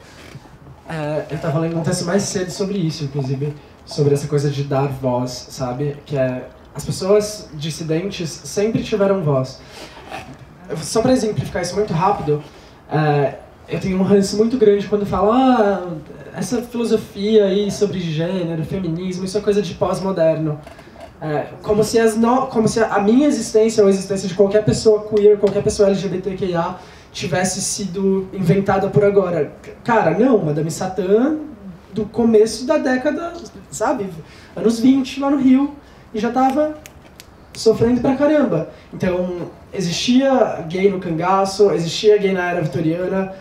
Eu estava lendo um texto mais cedo sobre isso, inclusive, sobre essa coisa de dar voz, sabe? Que é... As pessoas dissidentes sempre tiveram voz. Só para exemplificar isso muito rápido, eu tenho um ranço muito grande quando falo essa filosofia aí sobre gênero, feminismo, isso é coisa de pós-moderno. Como se a minha existência ou a existência de qualquer pessoa queer, qualquer pessoa LGBTQIA tivesse sido inventada por agora. Cara, não, Madame Satã do começo da década, sabe? Anos 20, lá no Rio. E já tava sofrendo pra caramba. Então, existia gay no cangaço, existia gay na era vitoriana.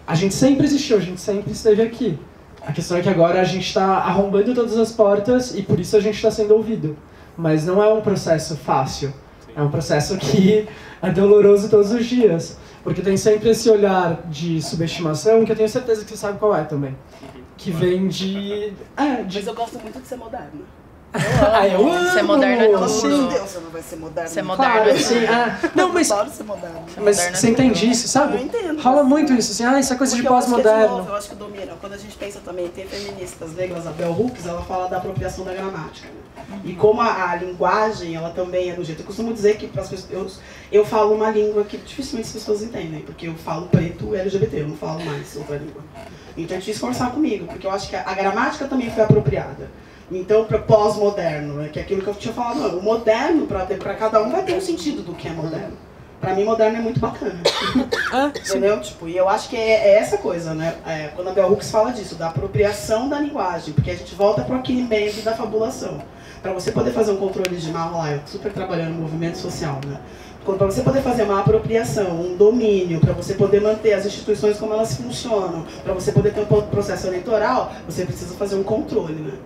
A gente sempre existiu, a gente sempre esteve aqui. A questão é que agora a gente está arrombando todas as portas e por isso a gente está sendo ouvido. Mas não é um processo fácil. É um processo que é doloroso todos os dias. Porque tem sempre esse olhar de subestimação, que eu tenho certeza que você sabe qual é também. Que vem de... Mas eu gosto muito de ser moderna. Eu amo! Ser moderno é tudo. Meu Deus, você não vai ser moderno. Ser moderno claro, é tudo. sim, não, mas... Eu adoro ser moderno. Mas você entende isso, sabe? Eu entendo. Rola muito isso, assim, isso é coisa de pós-moderno. Eu acho que domina. Quando a gente pensa também, tem feministas negras, a Bell Hooks, ela fala da apropriação da gramática. Né? E como a linguagem, ela também é do jeito. Eu costumo dizer que para as pessoas, eu falo uma língua que dificilmente as pessoas entendem, porque eu falo preto LGBT, eu não falo mais outra língua. Então é difícil conversar comigo, porque eu acho que a gramática também foi apropriada. Então, para pós-moderno, que é aquilo que eu tinha falado, o moderno, para cada um, vai ter um sentido do que é moderno. Para mim, moderno é muito bacana. Entendeu? Tipo, e eu acho que é essa coisa, né? Quando a Bell Hooks fala disso, da apropriação da linguagem, porque a gente volta para aquele meio da fabulação. Para você poder fazer um controle de mal lá, eu super trabalhando no movimento social, né? Para você poder fazer uma apropriação, um domínio, para você poder manter as instituições como elas funcionam, para você poder ter um processo eleitoral, você precisa fazer um controle, né?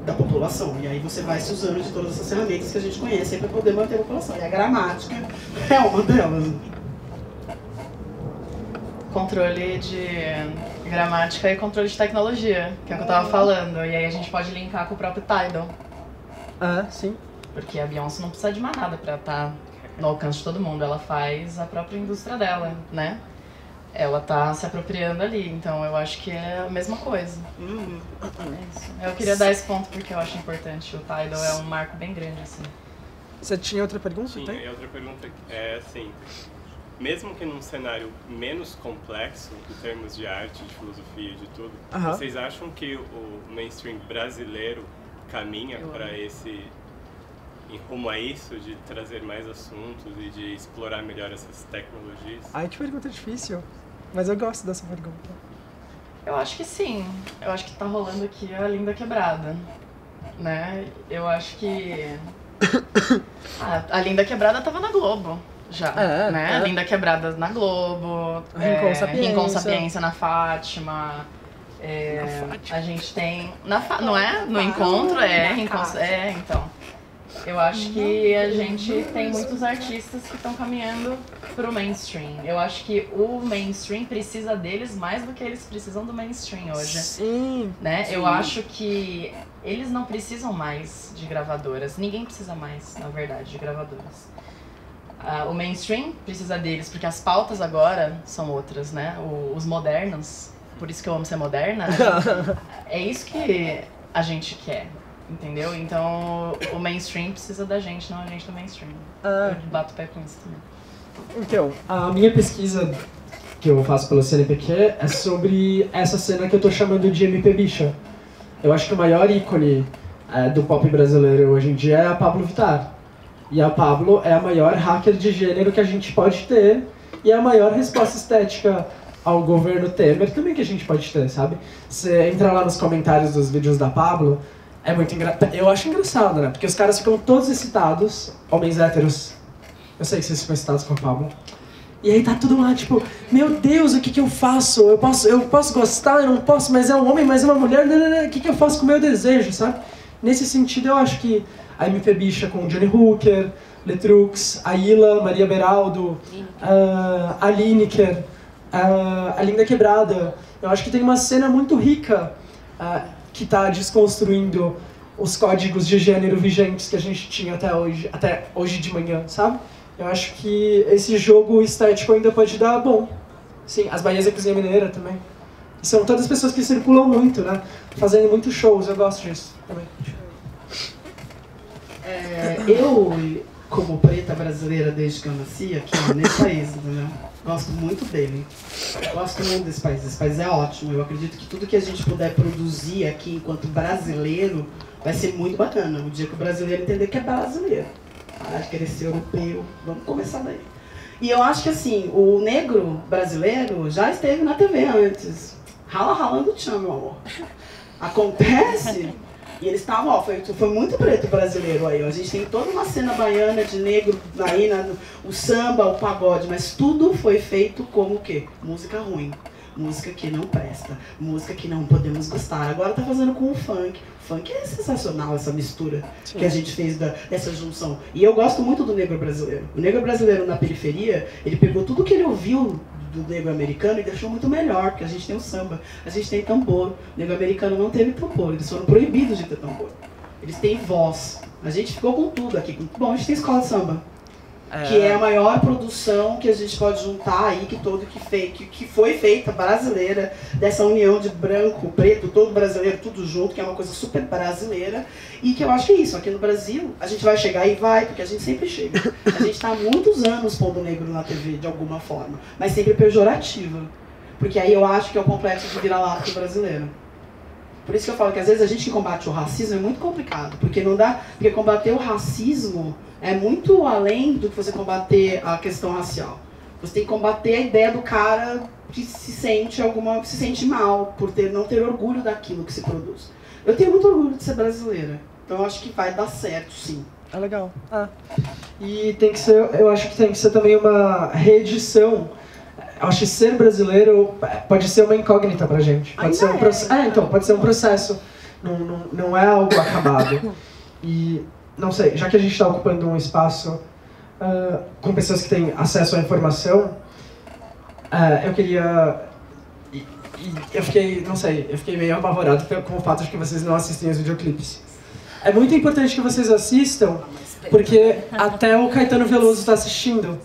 Da população. E aí você vai se usando de todas essas ferramentas que a gente conhece para poder manter a população. E a gramática é uma delas. Controle de gramática e controle de tecnologia, que é o que eu tava falando. E aí a gente pode linkar com o próprio Tidal. Sim. Porque a Beyoncé não precisa de mais nada pra estar no alcance de todo mundo. Ela faz a própria indústria dela, né? Ela tá se apropriando ali, então eu acho que é a mesma coisa. É isso. Eu queria dar esse ponto porque eu acho importante. O Tidal é um marco bem grande, assim. Você tinha outra pergunta? Sim, e outra pergunta é assim, mesmo que num cenário menos complexo, em termos de arte, de filosofia, de tudo, vocês acham que o mainstream brasileiro caminha para esse em rumo a isso, de trazer mais assuntos e de explorar melhor essas tecnologias? Ai, que pergunta difícil. Mas eu gosto dessa pergunta. Eu acho que sim. Eu acho que tá rolando aqui a Linda Quebrada, né? Eu acho que... a Linda Quebrada tava na Globo já, né? A Linda Quebrada na Globo, Rincon Sapiência na Fátima. A gente tem... não é? No Encontro, então. Eu acho que a gente tem muitos artistas que estão caminhando pro mainstream. Eu acho que o mainstream precisa deles mais do que eles precisam do mainstream hoje. Sim. Né? Sim. Eu acho que eles não precisam mais de gravadoras. Ninguém precisa mais, na verdade, de gravadoras. O mainstream precisa deles, porque as pautas agora são outras, né? Os modernos, por isso que eu amo ser moderna, é isso que a gente quer. Entendeu? Então, o mainstream precisa da gente, não a gente do mainstream. Eu bato o pé com isso também. Então, a minha pesquisa que eu faço pelo CNPq é sobre essa cena que eu tô chamando de MP Bicha. Eu acho que o maior ícone do pop brasileiro hoje em dia é a Pabllo Vittar. E a Pabllo é a maior hacker de gênero que a gente pode ter e a maior resposta estética ao governo Temer também que a gente pode ter, sabe? Você entra lá nos comentários dos vídeos da Pabllo, é muito engraçado. Eu acho engraçado, né? Porque os caras ficam todos excitados, homens héteros. Eu sei que vocês ficam excitados com a Pabllo. E aí tá tudo lá, tipo, meu Deus, o que eu faço? Eu posso gostar, eu não posso, mas é um homem, mas é uma mulher, o que eu faço com o meu desejo, sabe? Nesse sentido, eu acho que a MP Bicha com Johnny Hooker, Letrux, a Ila, Maria Beraldo, a Lineker, a Linda Quebrada. Eu acho que tem uma cena muito rica que está desconstruindo os códigos de gênero vigentes que a gente tinha até hoje de manhã, sabe? Eu acho que esse jogo estético ainda pode dar bom. Sim, as Bahias da Cozinha Mineira também. E são todas pessoas que circulam muito, né? Fazendo muitos shows, eu gosto disso também. Eu, como preta brasileira desde que eu nasci aqui nesse país, entendeu? Gosto muito dele. Gosto muito desse país. Esse país é ótimo. Eu acredito que tudo que a gente puder produzir aqui enquanto brasileiro vai ser muito bacana. O dia que o brasileiro entender que é brasileiro. Parar de querer ser europeu. Vamos começar daí. E eu acho que assim, o negro brasileiro já esteve na TV antes. Ralando o tchan, meu amor. Acontece... E eles estavam, foi muito preto brasileiro aí. A gente tem toda uma cena baiana de negro aí, o samba, o pagode, mas tudo foi feito como o quê? Música ruim, música que não presta, música que não podemos gostar. Agora tá fazendo com o funk. O funk é sensacional, essa mistura que a gente fez dessa junção. E eu gosto muito do negro brasileiro. O negro brasileiro na periferia, ele pegou tudo que ele ouviu do negro americano e deixou muito melhor, porque a gente tem o samba, a gente tem tambor. O negro americano não teve tambor, eles foram proibidos de ter tambor. Eles têm voz. A gente ficou com tudo aqui. Bom, a gente tem escola de samba, que é a maior produção que a gente pode juntar aí, que foi feita brasileira, dessa união de branco, preto, todo brasileiro, tudo junto, que é uma coisa super brasileira. E que eu acho que é isso, aqui no Brasil, a gente vai chegar e vai, porque a gente sempre chega. A gente está há muitos anos pondo negro na TV, de alguma forma, mas sempre pejorativa. Porque aí eu acho que é o complexo de vira-lata brasileiro. Por isso que eu falo que às vezes a gente que combate o racismo é muito complicado, porque não dá, porque combater o racismo é muito além do que você combater a questão racial. Você tem que combater a ideia do cara que se sente mal por não ter orgulho daquilo que se produz. Eu tenho muito orgulho de ser brasileira, então eu acho que vai dar certo, sim. É legal. E tem que ser, eu acho que tem que ser também uma reedição. Eu acho que ser brasileiro pode ser uma incógnita pra gente. Pode ser um processo. Então, pode ser um processo. Não é algo acabado. E não sei, já que a gente está ocupando um espaço com pessoas que têm acesso à informação, eu queria... eu fiquei meio apavorado com o fato de que vocês não assistem os videoclipes. É muito importante que vocês assistam, porque até o Caetano Veloso está assistindo.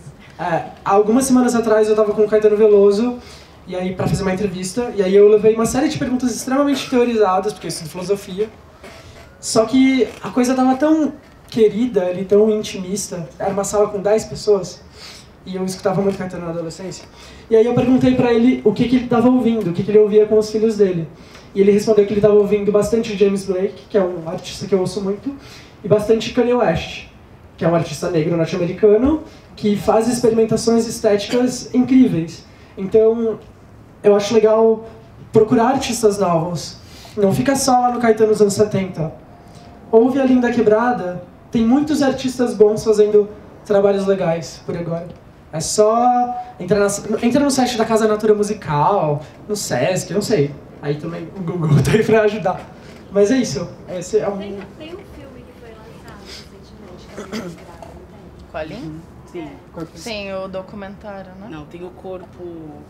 Algumas semanas atrás eu estava com o Caetano Veloso, e aí para fazer uma entrevista, e aí eu levei uma série de perguntas extremamente teorizadas, porque eu estudo filosofia. Só que a coisa estava tão querida, ali, tão intimista, era uma sala com 10 pessoas, e eu escutava muito Caetano na adolescência. E aí eu perguntei pra ele o que ele estava ouvindo, o que ele ouvia com os filhos dele. E ele respondeu que ele estava ouvindo bastante James Blake, que é um artista que eu ouço muito, e bastante Kanye West. que é um artista negro norte-americano, que faz experimentações estéticas incríveis. Então, eu acho legal procurar artistas novos. Não fica só lá no Caetano nos anos 70. Ouve a Linda Quebrada, tem muitos artistas bons fazendo trabalhos legais por agora. É só entra no site da Casa Natura Musical, no Sesc, eu não sei. Aí também o Google tá aí pra ajudar. Mas é isso. Esse é um... Tem um filme que foi lançado recentemente, que é Linda Quebrada, não tem? Com a Lin? Sim. Sim, o documentário, né? Não, tem o corpo...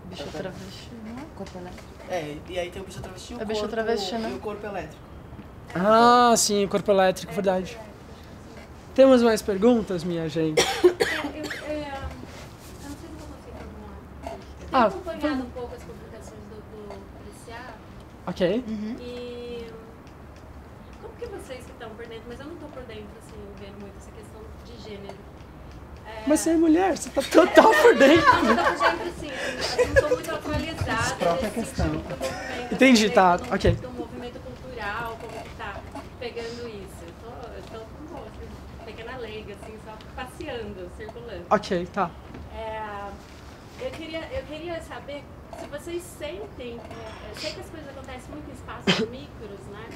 Bicho travesti, não é? Corpo elétrico. E aí tem o bicho travesti e o bicho travesti, né? E o corpo elétrico. Ah, sim, o corpo elétrico, verdade. Temos mais perguntas, minha gente? Eu não sei se eu consigo alguma. Tenho acompanhado um pouco as publicações do Preciado. Ok. E como que vocês que estão por dentro, mas eu não estou por dentro, assim, vendo muito essa questão de gênero. Mas você é mulher, você tá total por dentro. Não, eu tô por dentro, sim. Eu não estou muito atualizada. Própria nesse questão. sentido do movimento. Entendi, tá, ok. Do movimento cultural, como que tá pegando isso. Eu tô com uma pequena leiga, assim, só passeando, circulando. Ok, tá. Eu queria saber se vocês sentem, eu sei que as coisas acontecem muito em espaços micros, né?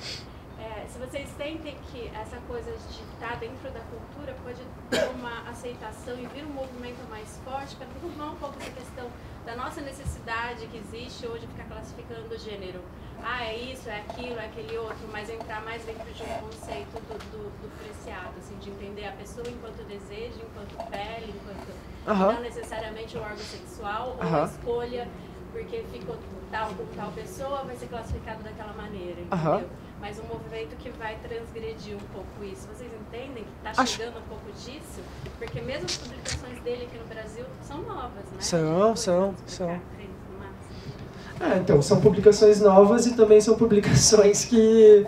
Se vocês sentem que essa coisa de estar dentro da cultura pode ter uma aceitação e vir um movimento mais forte para derrubar um pouco essa questão da nossa necessidade que existe hoje de ficar classificando o gênero. Ah, é isso, é aquilo, é aquele outro, mas entrar mais dentro de um conceito do Preciado, assim, de entender a pessoa enquanto desejo, enquanto pele, enquanto não necessariamente o órgão sexual ou a escolha, porque ficou tal com tal pessoa, vai ser classificado daquela maneira, entendeu? Mas um movimento que vai transgredir um pouco isso. Vocês entendem que está chegando um pouco disso? Porque mesmo as publicações dele aqui no Brasil são novas, né? São. Então, são publicações novas e também são publicações que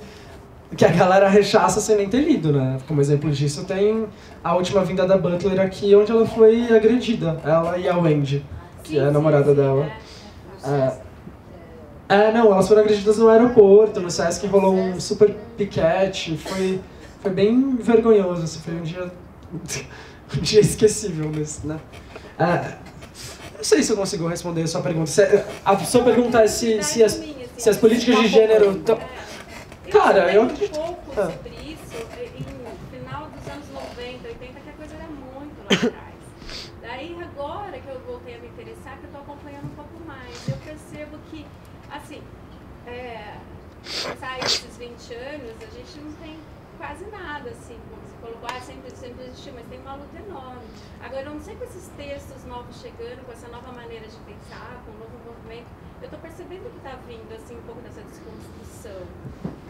a galera rechaça sem nem ter lido, né? Como exemplo disso, tem a última vinda da Butler aqui, onde ela foi agredida, ela e a Wendy, que é a namorada dela. Não, elas foram agredidas no aeroporto, no Sesc rolou um super piquete, foi bem vergonhoso, assim, foi um dia esquecível mesmo, né? Não sei se eu consigo responder a sua pergunta. A sua pergunta é se as políticas de gênero... Cara, eu acredito... um pouco sobre isso em final dos anos 90, 80, que a coisa era muito lá atrás. Daí agora que eu voltei a me interessar, que eu estou acompanhando um pouco mais, eu percebo que, assim, sai esses 20 anos, a gente não tem quase nada, assim, como você colocou, sempre existiu, mas tem uma luta enorme. Agora, eu não sei com esses textos novos chegando, com essa nova maneira de pensar, com um novo movimento, eu estou percebendo que está vindo, assim, um pouco dessa desconstrução,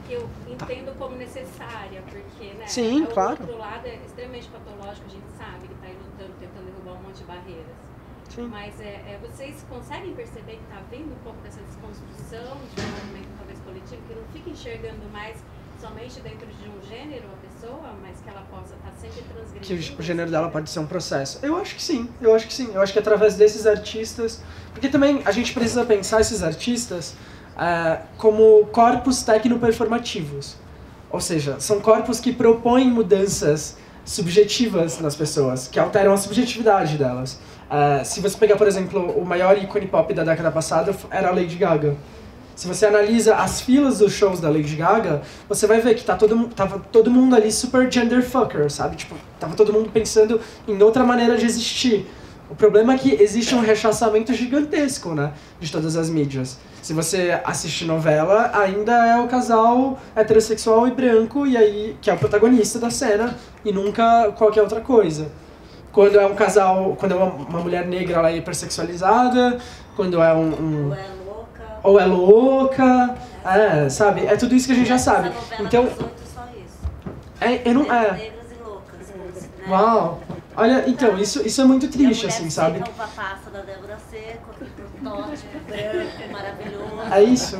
que eu entendo como necessária, porque, né, sim, claro. O outro lado é extremamente patológico, a gente sabe que está aí lutando, tentando derrubar um monte de barreiras. Sim. Mas vocês conseguem perceber que está vindo um pouco dessa desconstrução de um movimento talvez coletivo, que não fica enxergando mais somente dentro de um gênero a pessoa, mas que ela possa estar sempre transgredindo? Que o gênero dela pode ser um processo. Eu acho que sim. Eu acho que através desses artistas... Porque também a gente precisa pensar esses artistas como corpos tecno-performativos. Ou seja, são corpos que propõem mudanças subjetivas nas pessoas, que alteram a subjetividade delas. Se você pegar, por exemplo, o maior ícone pop da década passada era a Lady Gaga. Se você analisa as filas dos shows da Lady Gaga, você vai ver que tava todo mundo ali super genderfucker, sabe? Tipo, tava todo mundo pensando em outra maneira de existir. O problema é que existe um rechaçamento gigantesco, né, de todas as mídias. Se você assiste novela, ainda é o casal heterossexual e branco, e aí que é o protagonista da cena, e nunca qualquer outra coisa. Quando é um casal, quando é uma mulher negra, ela é hipersexualizada, quando é ou é louca, sabe? É tudo isso que a gente já sabe. Então, Uau! Olha, então, isso é muito triste, assim, sabe? A passa da Débora Seco, que protótipo branco, maravilhoso.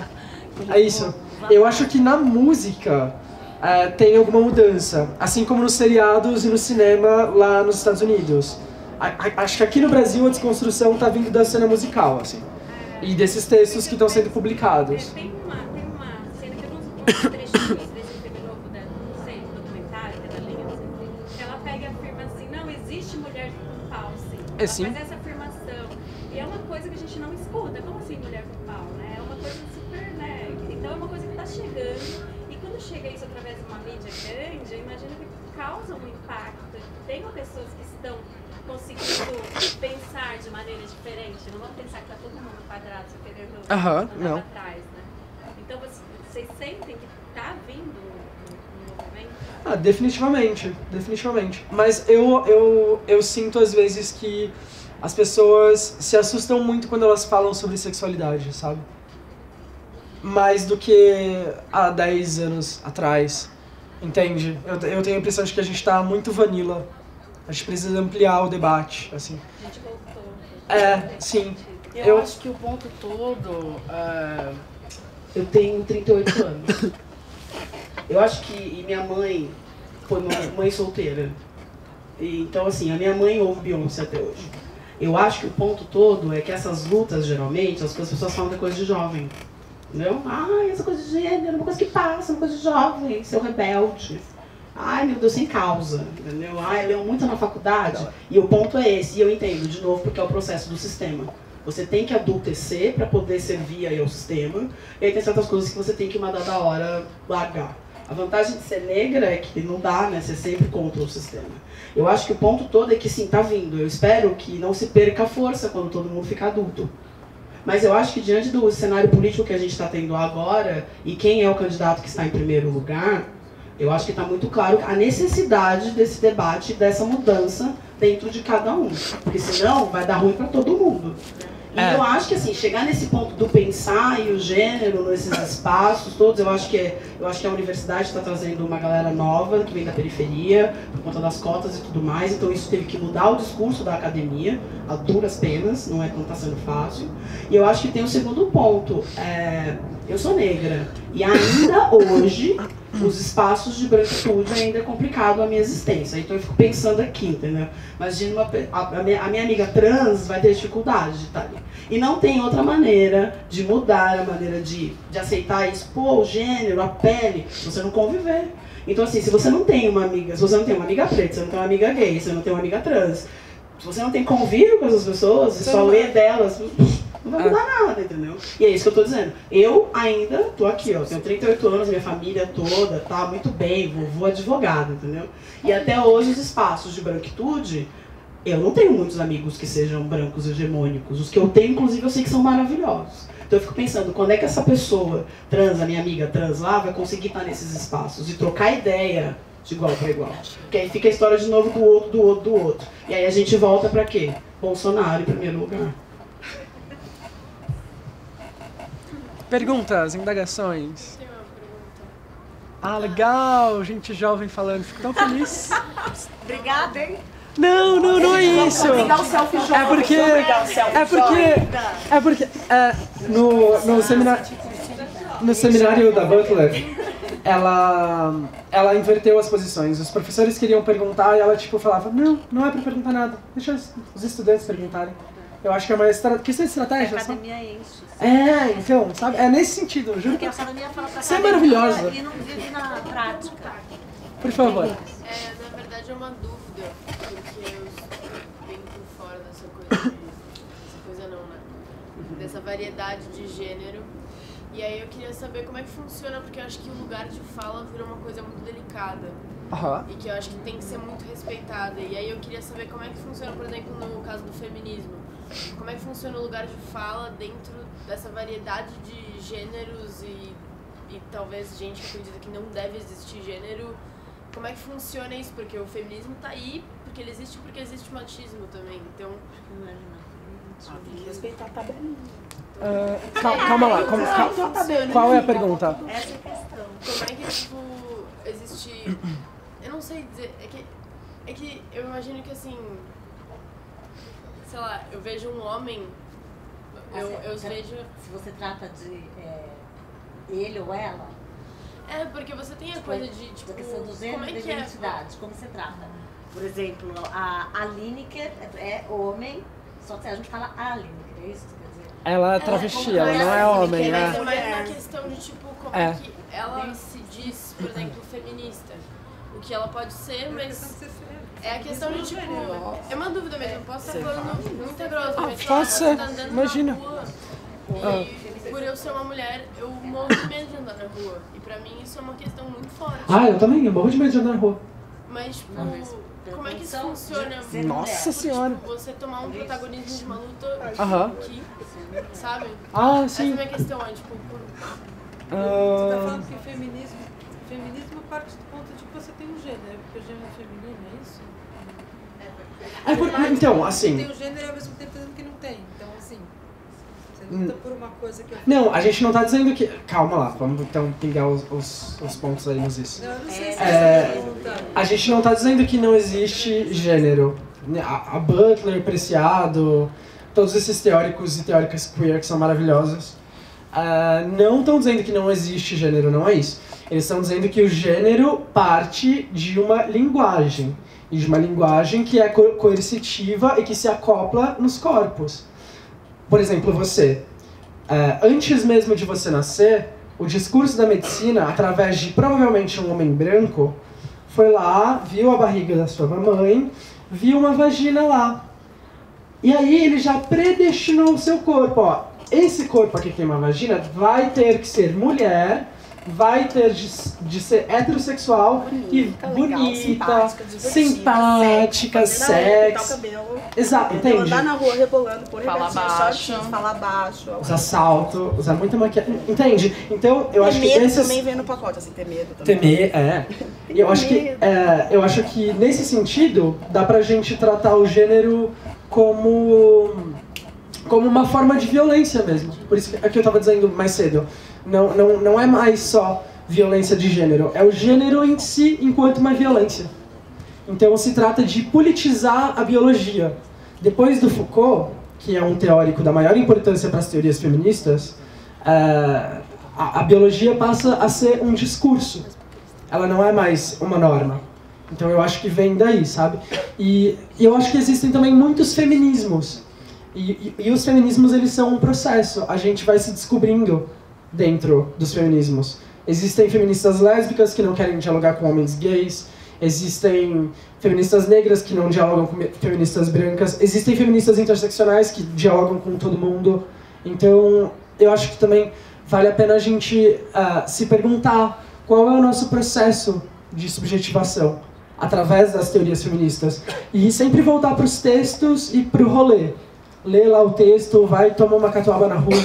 É isso. Eu acho que na música tem alguma mudança, assim como nos seriados e no cinema lá nos Estados Unidos. Acho que aqui no Brasil a desconstrução está vindo da cena musical, assim, e desses textos que estão sendo publicados. Tem uma cena que eu não sei trechinhos desse filme novo, não sei, documentário, que é da linha, não sei, que ela É, sim. Ela faz essa afirmação. E é uma coisa que a gente não escuta. Como assim mulher com pau, né? É uma coisa super, né? Então é uma coisa que está chegando. E quando chega isso através de uma mídia grande, eu imagino que causa um impacto. Tem pessoas que estão conseguindo pensar de maneira diferente. Não vamos pensar que tá todo mundo quadrado, só querendo não. pra trás, né? Então vocês sentem que tá vindo um movimento? Definitivamente. Mas eu sinto às vezes que as pessoas se assustam muito quando elas falam sobre sexualidade, sabe? Mais do que há 10 anos atrás, entende? Eu tenho a impressão de que a gente tá muito vanilla. A gente precisa ampliar o debate, assim. A gente voltou. Sim. Eu acho que o ponto todo... eu tenho 38 anos. Eu acho que... E minha mãe foi uma mãe solteira. E, então, assim, a minha mãe ouve Beyoncé até hoje. Eu acho que o ponto todo é que essas lutas, geralmente, as pessoas falam da coisa de jovem. Entendeu? Essa coisa de gênero, uma coisa que passa, uma coisa de jovem, seu rebelde. Meu Deus, sem causa, entendeu? Leu muito na faculdade. E o ponto é esse, e eu entendo, de novo, porque é o processo do sistema. Você tem que adultecer para poder servir aí ao sistema, e aí tem certas coisas que você tem que, uma dada hora, largar. A vantagem de ser negra é que não dá, né, ser sempre contra o sistema. Eu acho que o ponto todo é que, sim, tá vindo. Eu espero que não se perca a força quando todo mundo ficar adulto. Mas eu acho que, diante do cenário político que a gente está tendo agora, e quem é o candidato que está em primeiro lugar, eu acho que está muito claro a necessidade desse debate, dessa mudança dentro de cada um. Porque senão vai dar ruim para todo mundo. E eu acho que, assim, chegar nesse ponto do pensar e o gênero nesses espaços todos, eu acho que a universidade está trazendo uma galera nova que vem da periferia, por conta das cotas e tudo mais. Então isso teve que mudar o discurso da academia, a duras penas, não está sendo fácil. E eu acho que tem um segundo ponto. Eu sou negra e ainda hoje os espaços de branquitude ainda é complicado a minha existência. Então eu fico pensando aqui, entendeu? Imagina a minha amiga trans vai ter dificuldade de estar ali. E não tem outra maneira de mudar a maneira de aceitar isso. Pô, o gênero, a pele, se você não conviver. Então, assim, se você não tem uma amiga preta, você não tem uma amiga gay, você não tem uma amiga trans, se você não tem convívio com essas pessoas, você só lê delas, não vai mudar nada, entendeu? E é isso que eu tô dizendo. Eu ainda tô aqui, ó, tenho 38 anos, minha família toda tá muito bem, vovô advogado, entendeu? E até hoje os espaços de branquitude, eu não tenho muitos amigos que sejam brancos hegemônicos. Os que eu tenho, inclusive, eu sei que são maravilhosos. Então eu fico pensando, quando é que essa pessoa trans, a minha amiga trans lá, vai conseguir estar nesses espaços e trocar ideia de igual para igual? Porque aí fica a história de novo do outro. E aí a gente volta para quê? Bolsonaro em primeiro lugar. Perguntas, indagações? Tem uma pergunta. Legal, gente jovem falando, fico tão feliz. Obrigada, hein? Não é isso. É porque no seminário da Butler, ela inverteu as posições. Os professores queriam perguntar e ela tipo falava, não é pra perguntar nada, deixa os estudantes perguntarem. Eu acho que é uma questão de estratégia. A academia enche. Então, sabe? É nesse sentido, eu juro. Porque a academia fala pra você é maravilhosa. E não vive na prática. Por favor. Na verdade é uma dúvida, porque eu bem por fora dessa coisa dessa variedade de gênero. E aí eu queria saber como é que funciona, porque eu acho que o lugar de fala virou uma coisa muito delicada. E que eu acho que tem que ser muito respeitada. E aí eu queria saber como é que funciona, por exemplo, no caso do feminismo. Como é que funciona o lugar de fala dentro dessa variedade de gêneros e talvez gente que acredita que não deve existir gênero. Como é que funciona isso? Porque o feminismo tá aí porque ele existe, porque existe o machismo também. Então... tem que respeitar a tabelinha. Calma lá, qual é a pergunta? Essa é a questão. Como é que, tipo, existe... Eu não sei dizer, é que eu imagino que, assim, sei lá, eu vejo um homem, eu vejo... Se você trata de ele ou ela? Porque você tem a coisa de, tipo... A questão do gênero e da identidade, como você trata? Por exemplo, a Lineker é homem, só que a gente fala a Lineker, é isso que quer dizer? Ela é travesti, ela não é homem, Mas na questão de, tipo, como é que ela se diz, por exemplo, feminista. o que ela pode ser, mas é a questão de, tipo, é uma dúvida mesmo, eu posso estar falando muito grossa, mas pode ser, tá andando imagina. na rua, e por eu ser uma mulher, eu morro de medo de andar na rua, e pra mim isso é uma questão muito forte. Eu também, eu morro de medo de andar na rua. Mas, tipo, como é que isso funciona? Nossa senhora. Tipo, você tomar um protagonismo de uma luta aqui, sabe? Sim. Essa é a minha questão, é tipo... Você tá falando que feminismo parte do ponto de que você tem um gênero, porque o gênero é feminino, é isso? Então, assim... Tem um gênero e ao mesmo tempo dizendo que não tem. Então, assim, você luta por uma coisa que... Não, a gente não tá dizendo que... Calma lá, vamos então pegar os pontos aí nos is. Não, eu não sei se a gente não tá dizendo que não existe gênero. A Butler, Preciado, todos esses teóricos e teóricas queer que são maravilhosos, não estão dizendo que não existe gênero, não é isso. Eles estão dizendo que o gênero parte de uma linguagem. E de uma linguagem que é coercitiva e que se acopla nos corpos. Por exemplo, você. Antes mesmo de você nascer, o discurso da medicina, através de provavelmente um homem branco, foi lá, viu a barriga da sua mamãe, viu uma vagina lá. E aí ele já predestinou o seu corpo. Esse corpo aqui que tem uma vagina vai ter que ser mulher, vai ter de ser heterossexual e bonita, simpática, sexy. Exato, entende? Andar na rua rebolando por falar baixo, falar baixo. Usar salto, usar muita maquiagem. Entende? Então, eu acho que ter medo esses... também vem no pacote, assim, ter medo também. Temer, E eu acho que nesse sentido, dá pra gente tratar o gênero como uma forma de violência mesmo. Por isso que eu tava dizendo mais cedo. Não é mais só violência de gênero, é o gênero em si enquanto uma violência. Então se trata de politizar a biologia. Depois do Foucault, que é um teórico da maior importância para as teorias feministas, a biologia passa a ser um discurso. Ela não é mais uma norma. Então eu acho que vem daí, sabe? E eu acho que existem também muitos feminismos. E os feminismos, eles são um processo. A gente vai se descobrindo dentro dos feminismos. Existem feministas lésbicas que não querem dialogar com homens gays. Existem feministas negras que não dialogam com feministas brancas. Existem feministas interseccionais que dialogam com todo mundo. Então, eu acho que também vale a pena a gente se perguntar qual é o nosso processo de subjetivação através das teorias feministas. E sempre voltar para os textos e para o rolê. Lê lá o texto, vai tomar uma catuaba na rua,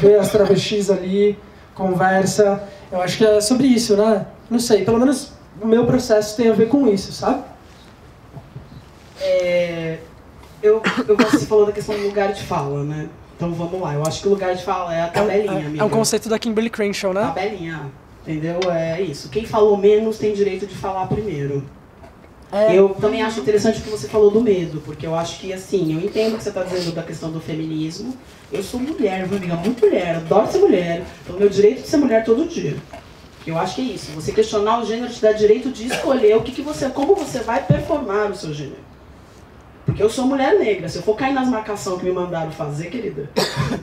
vê as travestis ali, conversa. Eu acho que é sobre isso, né? Não sei, pelo menos o meu processo tem a ver com isso, sabe? Você falou da questão do lugar de fala, né? Então vamos lá, eu acho que o lugar de fala é a tabelinha, amiga. É um conceito da Kimberly Crenshaw, né? Tabelinha, entendeu? É isso. Quem falou menos tem direito de falar primeiro. Eu também acho interessante o que você falou do medo, porque eu acho que, assim, eu entendo o que você está dizendo da questão do feminismo. Eu sou mulher, viu, amiga? Muito mulher, adoro ser mulher. Então, meu direito de ser mulher todo dia. Eu acho que é isso. Você questionar o gênero te dá direito de escolher como você vai performar o seu gênero. Porque eu sou mulher negra. Se eu for cair nas marcações que me mandaram fazer, querida,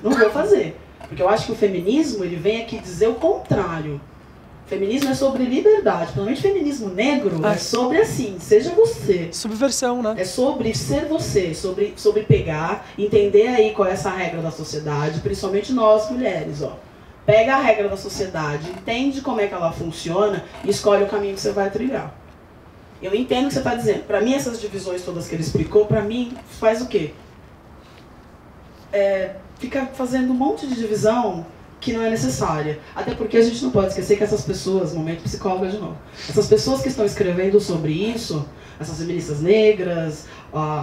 não vou fazer. Porque eu acho que o feminismo, ele vem aqui dizer o contrário. Feminismo é sobre liberdade, principalmente feminismo negro, é sobre assim, seja você. Subversão, né? É sobre ser você, sobre pegar, entender aí qual é essa regra da sociedade, principalmente nós mulheres, ó. Pega a regra da sociedade, entende como é que ela funciona e escolhe o caminho que você vai trilhar. Eu entendo o que você está dizendo. Para mim, essas divisões todas que ele explicou, para mim, faz o quê? Fica fazendo um monte de divisão que não é necessária. Até porque a gente não pode esquecer que essas pessoas, momento psicóloga de novo, essas pessoas que estão escrevendo sobre isso, essas feministas negras,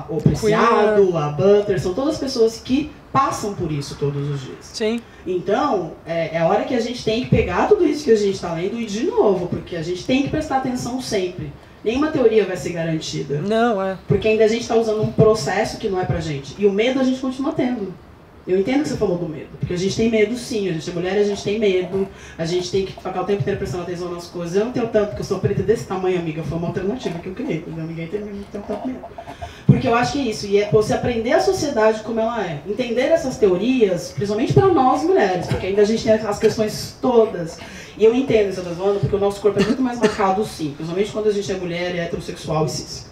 o Preciado, a Butler, são todas pessoas que passam por isso todos os dias. Sim. Então, é a hora que a gente tem que pegar tudo isso que a gente está lendo e de novo, porque a gente tem que prestar atenção sempre. Nenhuma teoria vai ser garantida. Não, Porque ainda a gente está usando um processo que não é pra gente. E o medo a gente continua tendo. Eu entendo que você falou do medo, porque a gente tem medo sim, a gente é mulher, a gente tem medo, a gente tem que ficar o tempo inteiro prestando atenção nas coisas. Eu não tenho tanto, porque eu sou preta desse tamanho, amiga, foi uma alternativa que eu criei, entendeu? Ninguém tem tanto medo. Porque eu acho que é isso, e é você aprender a sociedade como ela é, entender essas teorias, principalmente para nós mulheres, porque ainda a gente tem as questões todas. E eu entendo isso que eu tô falando, porque o nosso corpo é muito mais marcado sim, principalmente quando a gente é mulher, é heterossexual e cis.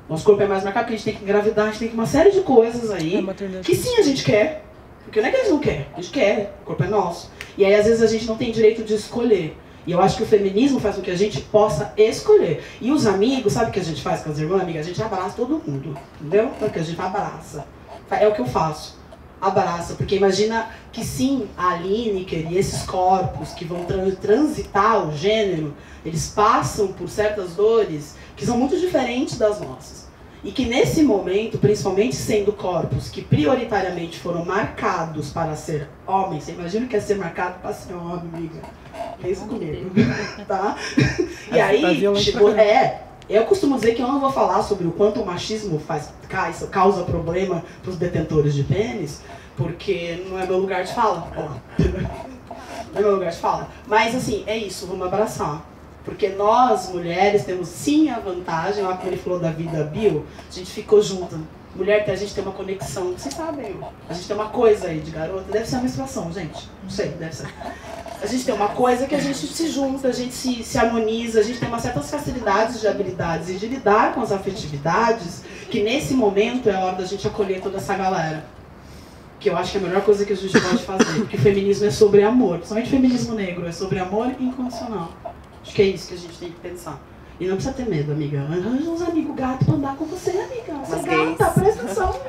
Nosso corpo é mais marcado porque a gente tem que engravidar, a gente tem que uma série de coisas aí, que sim a gente quer. Porque não é que a gente não quer, a gente quer, o corpo é nosso. E aí às vezes a gente não tem direito de escolher. E eu acho que o feminismo faz com que a gente possa escolher. E os amigos, sabe o que a gente faz com as irmãs, amiga? A gente abraça todo mundo, entendeu? Porque a gente abraça. É o que eu faço. Abraça, porque imagina que sim, a Lineker e esses corpos que vão transitar o gênero, eles passam por certas dores que são muito diferentes das nossas. E que nesse momento, principalmente sendo corpos que prioritariamente foram marcados para ser homens, você imagina o que é ser marcado para ser homem, amiga? Pensa comigo, tá? E aí, tipo, eu costumo dizer que eu não vou falar sobre o quanto o machismo causa problema para os detentores de pênis, porque não é meu lugar de fala. Não é meu lugar de fala. Mas assim, é isso, vamos abraçar. Porque nós, mulheres, temos sim a vantagem, lá como ele falou da vida bio, a gente ficou junto. Mulher, a gente tem uma conexão, vocês sabem, a gente tem uma coisa aí de garota, deve ser uma menstruação, gente, não sei, deve ser. A gente tem uma coisa que a gente se junta, a gente se harmoniza, a gente tem umas certas facilidades de habilidades e de lidar com as afetividades, que nesse momento é a hora da gente acolher toda essa galera. Que eu acho que é a melhor coisa que a gente pode fazer, porque o feminismo é sobre amor, principalmente o feminismo negro, é sobre amor incondicional. Acho que é isso que a gente tem que pensar. E não precisa ter medo, amiga. Arranja uns amigos gatos pra andar com você, amiga. Você é gata, presta atenção.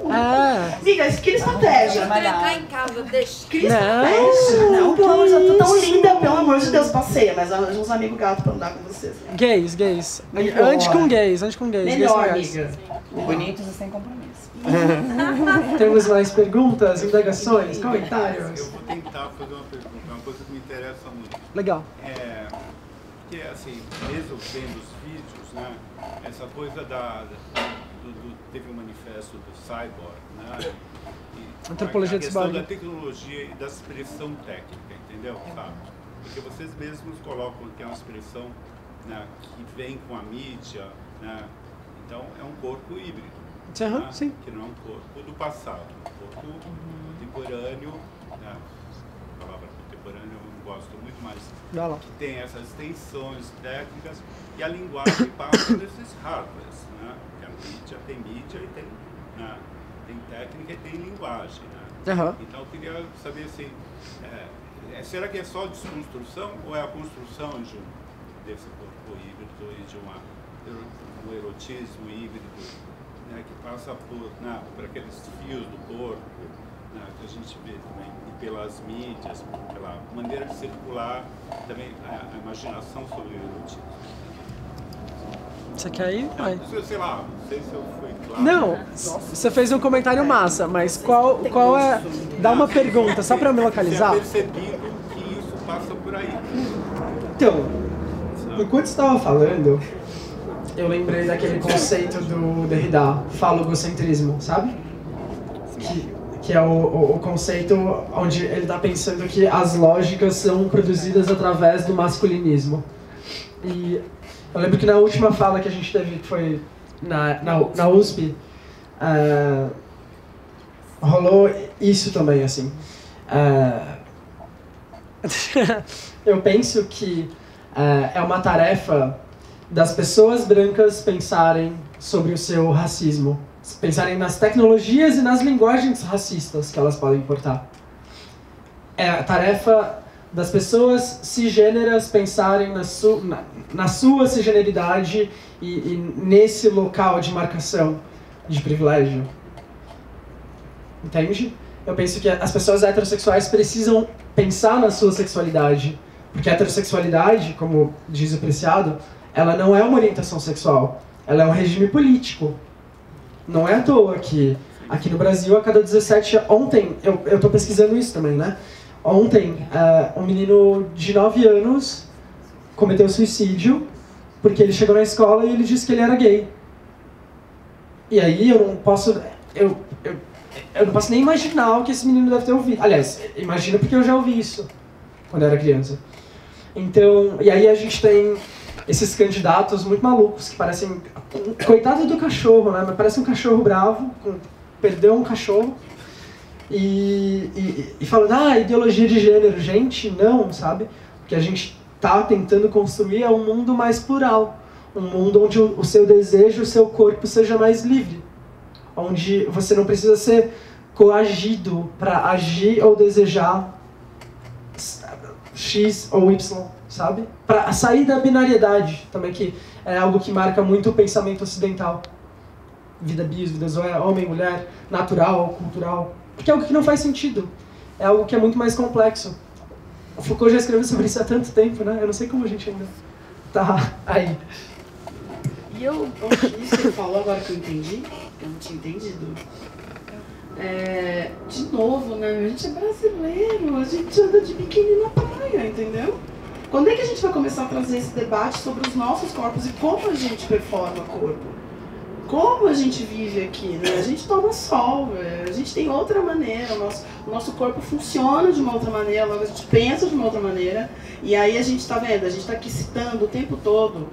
Amiga, cria estratégia. Trancar em casa, deixa. Cria estratégia. Não, pelo amor de Deus, tô tão linda, pelo amor de Deus, passeia. Mas arranja uns amigos gatos pra andar com você. Assim. Gays. Ande com gays. Melhor, amiga. Bonitos e sem compromisso. Temos mais perguntas, indagações, comentários? Eu vou tentar fazer uma pergunta, uma coisa que me interessa muito. Legal. Que assim, mesmo vendo os vídeos, né, essa coisa teve um manifesto do Cyborg, né, Antropologia de Cyborg. A questão Cyborg. da tecnologia e da expressão técnica, entendeu? Sabe? Porque vocês mesmos colocam que é uma expressão, né, que vem com a mídia, né, então é um corpo híbrido, né, sim. que não é um corpo do passado, um corpo contemporâneo, né, a palavra contemporâneo eu gosto muito mais, que tem essas tensões técnicas e a linguagem passa desses hardwares, né? Porque a mídia e tem, né, tem técnica e tem linguagem, né? Então eu queria saber assim, será que é só desconstrução ou é a construção desse corpo híbrido e de um erotismo híbrido, né, que passa por aqueles fios do corpo, né, que a gente vê também, e pelas mídias, pela maneira de circular também a imaginação sobre o erotismo. Você quer ir? Vai. Sei lá, não sei se eu fui claro. Não, você fez um comentário massa, mas qual é... Dá uma pergunta, só pra eu me localizar. Você percebido que isso passa por aí. Então, enquanto você estava falando, eu lembrei daquele conceito do Derrida, falogocentrismo, sabe? Que é o conceito onde ele está pensando que as lógicas são produzidas através do masculinismo. E eu lembro que na última fala que a gente teve, que foi na USP, rolou isso também, assim. Eu penso que é uma tarefa das pessoas brancas pensarem sobre o seu racismo, pensarem nas tecnologias e nas linguagens racistas que elas podem importar. É a tarefa das pessoas cisgêneras pensarem na sua cisgeneridade e nesse local de marcação de privilégio. Entende? Eu penso que as pessoas heterossexuais precisam pensar na sua sexualidade, porque a heterossexualidade, como diz o Preciado, ela não é uma orientação sexual, ela é um regime político. Não é à toa que aqui no Brasil, a cada 17... Ontem, eu tô pesquisando isso também, né? Ontem, um menino de 9 anos cometeu suicídio porque ele chegou na escola e ele disse que ele era gay. E aí eu não posso... eu não posso nem imaginar o que esse menino deve ter ouvido. Aliás, imagina porque eu já ouvi isso quando eu era criança. Então, e aí a gente tem esses candidatos muito malucos que parecem... Coitado do cachorro, né? Mas parece um cachorro bravo, perdeu um cachorro. E falando, ideologia de gênero. Gente, não, sabe? O que a gente tá tentando construir é um mundo mais plural. Um mundo onde o seu desejo, o seu corpo seja mais livre. Onde você não precisa ser coagido para agir ou desejar X ou Y, sabe? Para sair da binariedade também, que é algo que marca muito o pensamento ocidental. Vida bis, vida zoé, homem, mulher, natural, cultural. Porque é algo que não faz sentido. É algo que é muito mais complexo. O Foucault já escreveu sobre isso há tanto tempo, né? Eu não sei como a gente ainda tá aí. E isso que você falou agora que eu entendi, eu não tinha entendido. De novo, né? A gente é brasileiro, a gente anda de biquíni na praia, entendeu? Quando é que a gente vai começar a trazer esse debate sobre os nossos corpos e como a gente performa corpo? Como a gente vive aqui, né? A gente toma sol, a gente tem outra maneira, o nosso corpo funciona de uma outra maneira, logo a gente pensa de uma outra maneira, e aí a gente tá vendo, a gente tá aqui citando o tempo todo.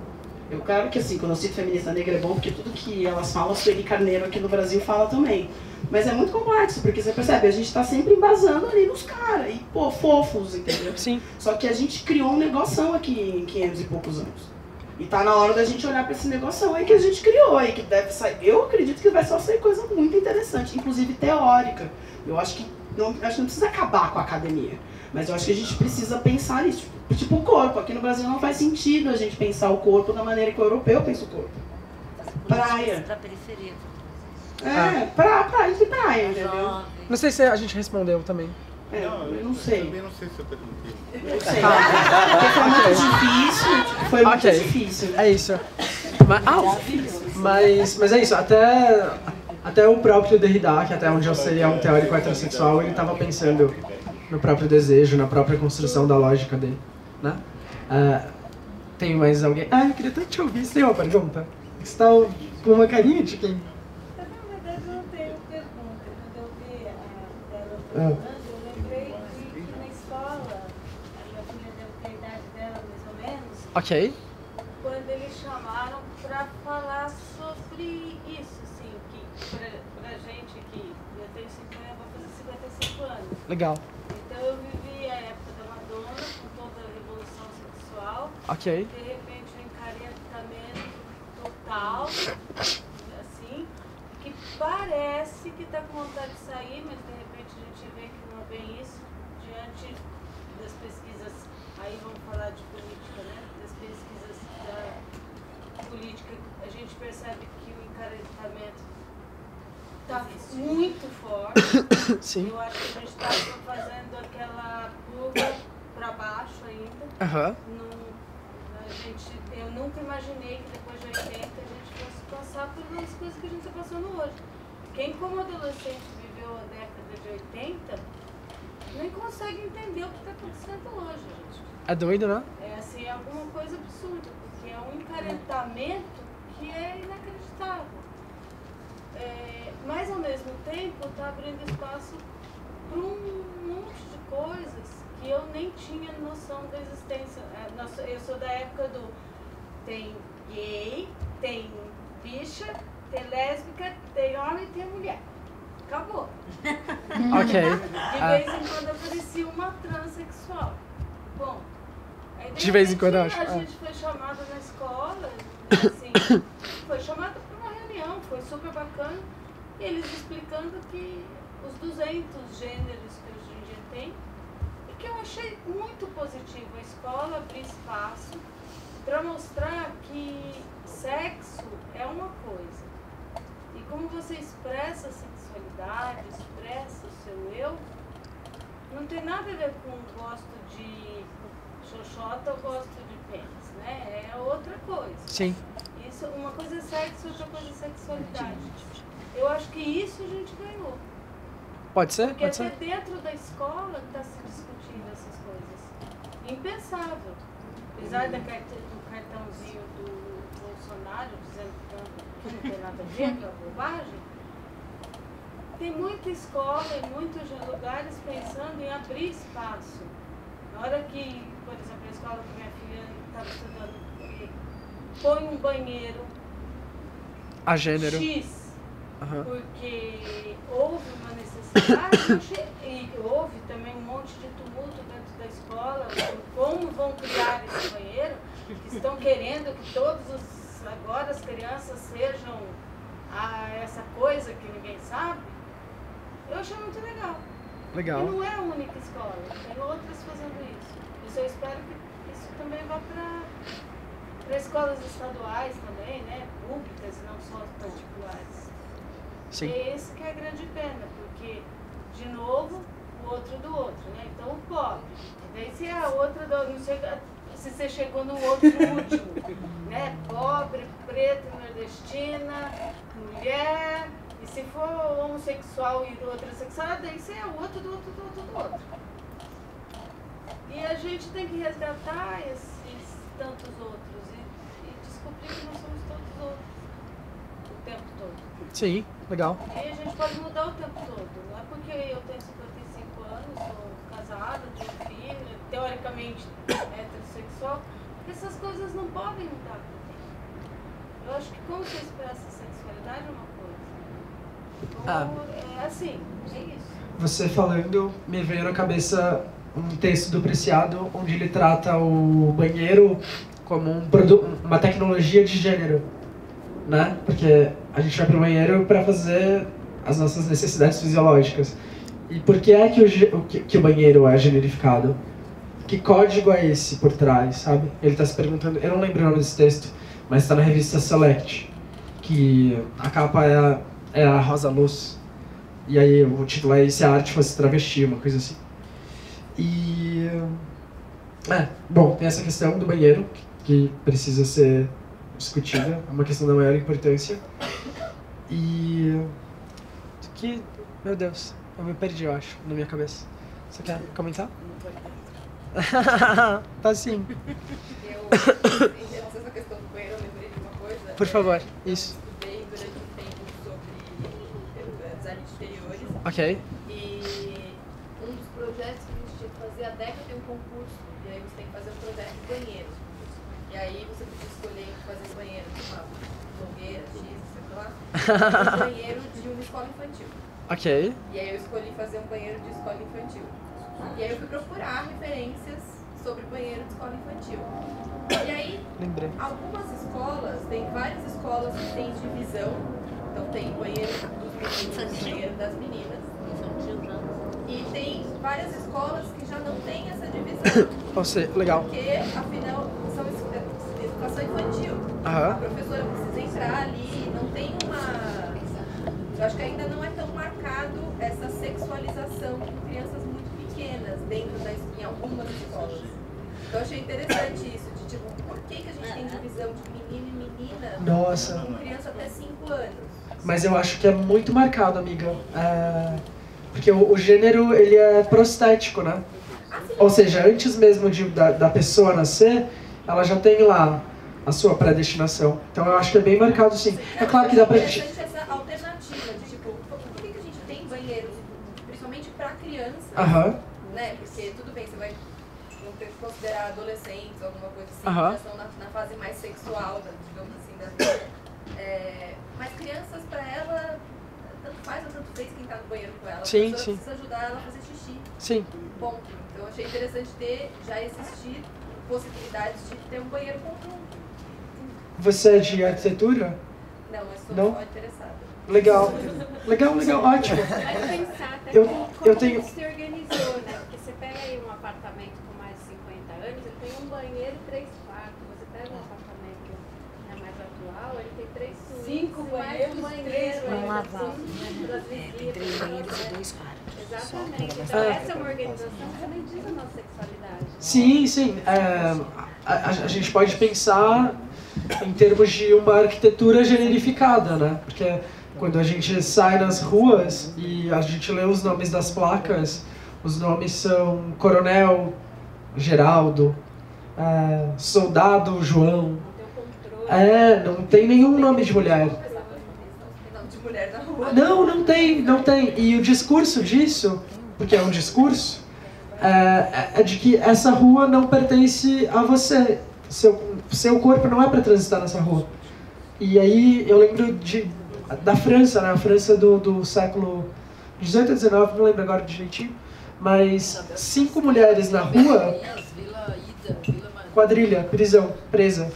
Eu claro que assim, quando eu cito feminista negra é bom, porque tudo que elas falam, a Sueli Carneiro aqui no Brasil fala também. Mas é muito complexo, porque você percebe, a gente tá sempre embasando ali nos caras, e pô, fofos, entendeu? Sim. Só que a gente criou um negoção aqui em 500 e poucos anos. E tá na hora da gente olhar pra esse negoção aí que a gente criou, aí que deve sair. Eu acredito que vai só sair coisa muito interessante, inclusive teórica. Eu acho que não precisa acabar com a academia. Mas eu acho que a gente precisa pensar nisso. Tipo o corpo. Aqui no Brasil não faz sentido a gente pensar o corpo da maneira que o europeu pensa o corpo. Praia. Pra periferia. Praia de praia, entendeu? Não sei se a gente respondeu também. Eu não sei. Eu também não sei se eu perguntei. Não sei. Porque foi muito difícil. Foi muito difícil. É isso. Mas é isso. Até o próprio Derrida, que até onde eu sei é um teórico heterossexual, ele estava pensando no próprio desejo, na própria construção da lógica dele, né? Tem mais alguém? Eu queria tanto te ouvir. Você tem uma pergunta? Você está com uma carinha de quem? Na verdade, eu não tenho pergunta. Quando eu vi ela falando, eu lembrei que na escola, a minha filha deve ter a idade dela, mais ou menos. Ok. Quando eles chamaram para falar sobre isso, assim, que pra gente aqui, eu tenho 50, vou fazer 55 anos. Legal. Então eu vivi a época da Madonna, com toda a revolução sexual. Ok. De repente um encaretamento total, assim, que parece que está com vontade de sair, mas de repente a gente vê que não é bem isso, diante das pesquisas, aí vamos falar de política, né? Das pesquisas da política, a gente percebe que o encaretamento está muito forte. Sim. Eu acho que a gente está fazendo aquela curva para baixo ainda. Eu nunca imaginei que depois de 80 a gente fosse passar por umas coisas que a gente está passando hoje. Quem como adolescente viveu a década de 80 nem consegue entender o que está acontecendo hoje, gente. É doido, né? É assim, é alguma coisa absurda, porque é um encaretamento que é inacreditável. Mas ao mesmo tempo está abrindo espaço para um monte de coisas que eu nem tinha noção da existência. Eu sou da época do tem gay, tem bicha, tem lésbica, tem homem e tem mulher. Acabou. Ok. De vez em quando aparecia uma transexual. Bom, aí de vez em quando eu acho. A gente foi chamada na escola, assim, foi chamada para uma reunião, foi super bacana. E eles explicando que os 200 gêneros que hoje em dia tem, e que eu achei muito positivo a escola abrir espaço para mostrar que sexo é uma coisa. E como você expressa a sexualidade, expressa o seu eu, não tem nada a ver com gosto de xoxota ou gosto de pênis, né? É outra coisa. Sim. Isso, uma coisa é sexo, outra coisa é sexualidade. Eu acho que isso a gente ganhou. Pode ser? Porque Pode até ser? dentro da escola está se discutindo essas coisas. Impensável. Apesar do cartãozinho do Bolsonaro dizendo que não tem nada a ver, que é bobagem, tem muita escola e muitos lugares pensando em abrir espaço. Na hora que, por exemplo, a escola que minha filha estava estudando, põe um banheiro a gênero X, porque houve uma necessidade e houve também um monte de tumulto dentro da escola, como vão criar esse banheiro, que estão querendo que agora as crianças sejam essa coisa que ninguém sabe. Eu achei muito legal. Legal. E não é a única escola, tem outras fazendo isso. Eu espero que isso também vá para escolas estaduais também, né? Públicas e não só particulares. Sim. E esse que é a grande pena, porque, de novo, o outro do outro, né? Então o pobre. E daí se é a outra, não sei se você chegou no outro último, né? Pobre, preto, nordestina, mulher. E se for homossexual e heterossexual, daí você é o outro do outro do outro do outro. E a gente tem que resgatar esses tantos outros e descobrir que nós somos todos outros o tempo todo. Sim, legal. E a gente pode mudar o tempo todo. Não é porque eu tenho 55 anos, sou casada, tenho filho, teoricamente heterossexual, que essas coisas não podem mudar com o tempo. Eu acho que como você expressa a sexualidade é uma coisa. É assim, é isso. Você falando, me veio na cabeça um texto do Preciado, onde ele trata o banheiro como uma tecnologia de gênero, né? Porque a gente vai pro banheiro para fazer as nossas necessidades fisiológicas. E por que é que o banheiro é generificado? Que código é esse por trás, sabe? Ele está se perguntando, eu não lembro o nome desse texto, mas está na revista Select, que a capa é a Rosa Luz. E aí o título é "Se a arte fosse travesti", uma coisa assim. E... bom, tem essa questão do banheiro, que precisa ser discutida, é uma questão da maior importância. E... que... meu Deus, eu me perdi, eu acho, na minha cabeça. Você quer comentar? Tá sim. Em relação a essa questão do banheiro, eu lembrei de uma coisa. Por favor, isso. Eu estudei durante um tempo sobre design de exteriores. Ok. E um dos projetos que a gente tinha que fazer, a DECA tem um concurso, e aí você tem que fazer um projeto de banheiro. E aí você podia escolher fazer banheiro de uma blogueira, sei lá, um banheiro de uma escola infantil. Ok. E aí eu escolhi fazer um banheiro de escola infantil. E aí eu fui procurar referências sobre banheiro de escola infantil. E aí, algumas escolas, tem várias escolas que têm divisão. Então tem banheiro dos meninos, banheiro das meninas. E tem várias escolas que já não têm essa divisão. Legal. Porque, afinal, são educação infantil. A professora precisa entrar ali, não tem uma... Eu acho que ainda não é tão marcado essa sexualização com crianças muito pequenas em algumas escolas. Então eu achei interessante isso, de tipo, por que a gente tem divisão de menino e menina com criança até 5 anos? Mas eu acho que é muito marcado, amiga. Porque o gênero, ele é prostético, né? Ou seja, antes mesmo da pessoa nascer, ela já tem lá a sua predestinação. Então eu acho que é bem marcado, sim. É claro que dá pra gente... essa alternativa de, tipo, por que a gente tem banheiros, principalmente pra criança, né? Porque, tudo bem, você vai ter que considerar adolescentes, alguma coisa assim, que já estão na fase mais sexual, digamos assim, da vida. Mas crianças, pra ela, tanto faz ou tanto fez quem tá no banheiro com ela. Sim, a pessoa precisa ajudar ela a fazer xixi. Sim. Ponto. Então eu achei interessante já existir possibilidades de ter um banheiro conjunto. Você é de arquitetura? Não, eu sou só interessada. Legal. Legal, ótimo. Mas pensar até como tenho... se organizou, né? Porque você pega aí um apartamento com mais de 50 anos, ele tem um banheiro e 3 quartos. Você pega um apartamento que é mais atual, ele tem 3 suítes, 5 banheiros, mais um banheiro, um lavabo, tem 3 banheiros e 2 quartos. Exatamente. Então essa é uma organização que também diz a nossa sexualidade. Sim. A gente pode pensar em termos de uma arquitetura generificada, né? Porque quando a gente sai nas ruas e a gente lê os nomes das placas, os nomes são Coronel Geraldo, Soldado João. Não tem nenhum nome de mulher. Não, de mulher não. Não tem. E o discurso disso, porque é um discurso, é de que essa rua não pertence a você. Seu corpo não é para transitar nessa rua. E aí eu lembro da França, né? A França do século 18 a 19, não lembro agora direitinho, mas 5 mulheres na rua, quadrilha, prisão, presa.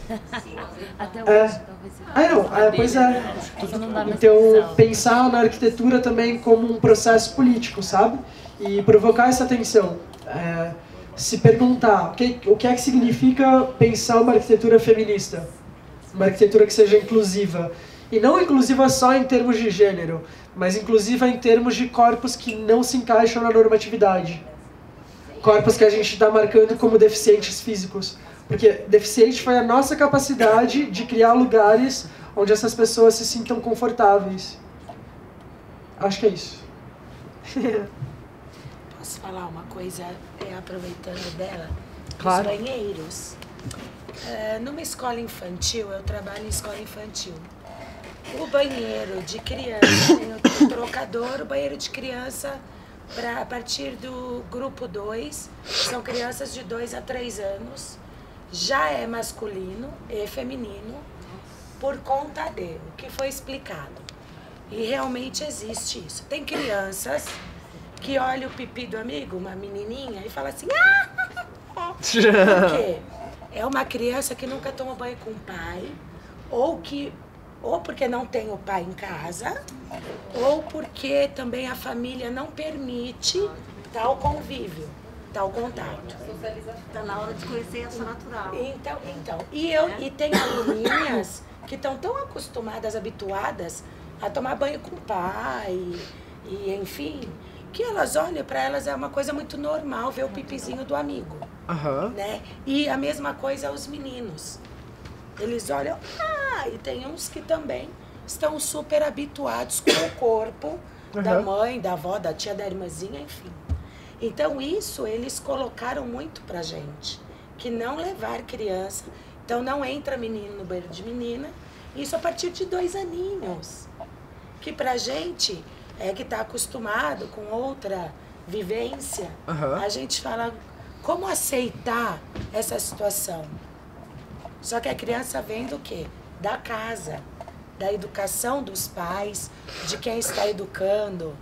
Até hoje, talvez. Pois é. Então, pensar na arquitetura também como um processo político, sabe? E provocar essa tensão. Se perguntar o que é que significa pensar uma arquitetura feminista. Uma arquitetura que seja inclusiva. E não inclusiva só em termos de gênero, mas inclusiva em termos de corpos que não se encaixam na normatividade. Corpos que a gente está marcando como deficientes físicos. Porque deficiente foi a nossa capacidade de criar lugares onde essas pessoas se sintam confortáveis. Acho que é isso. Posso falar uma coisa, aproveitando dela? Claro. Os banheiros. Numa escola infantil, eu trabalho em escola infantil. O banheiro de criança tem o trocador, o banheiro de criança, a partir do grupo 2, são crianças de 2 a 3 anos, já é masculino e feminino, por conta dele, o que foi explicado. E realmente existe isso. Tem crianças que olham o pipi do amigo, uma menininha, e fala assim, por quê? É uma criança que nunca toma banho com o pai, ou porque não tem o pai em casa, ou porque também a família não permite tal convívio, tal contato. Está na hora de conhecer essa natural. Então. E tem aluninhas que estão tão acostumadas, habituadas a tomar banho com o pai, e enfim, que elas olham, para elas é uma coisa muito normal ver o pipizinho do amigo. Né? E a mesma coisa os meninos. Eles olham, e tem uns que também estão super habituados com o corpo da mãe, da avó, da tia, da irmãzinha, enfim. Então isso eles colocaram muito pra gente, que não levar criança, então não entra menino no banheiro de menina, isso a partir de 2 aninhos. Que pra gente, que tá acostumado com outra vivência, a gente fala, como aceitar essa situação? Só que a criança vem do quê? Da casa, da educação dos pais, de quem está educando,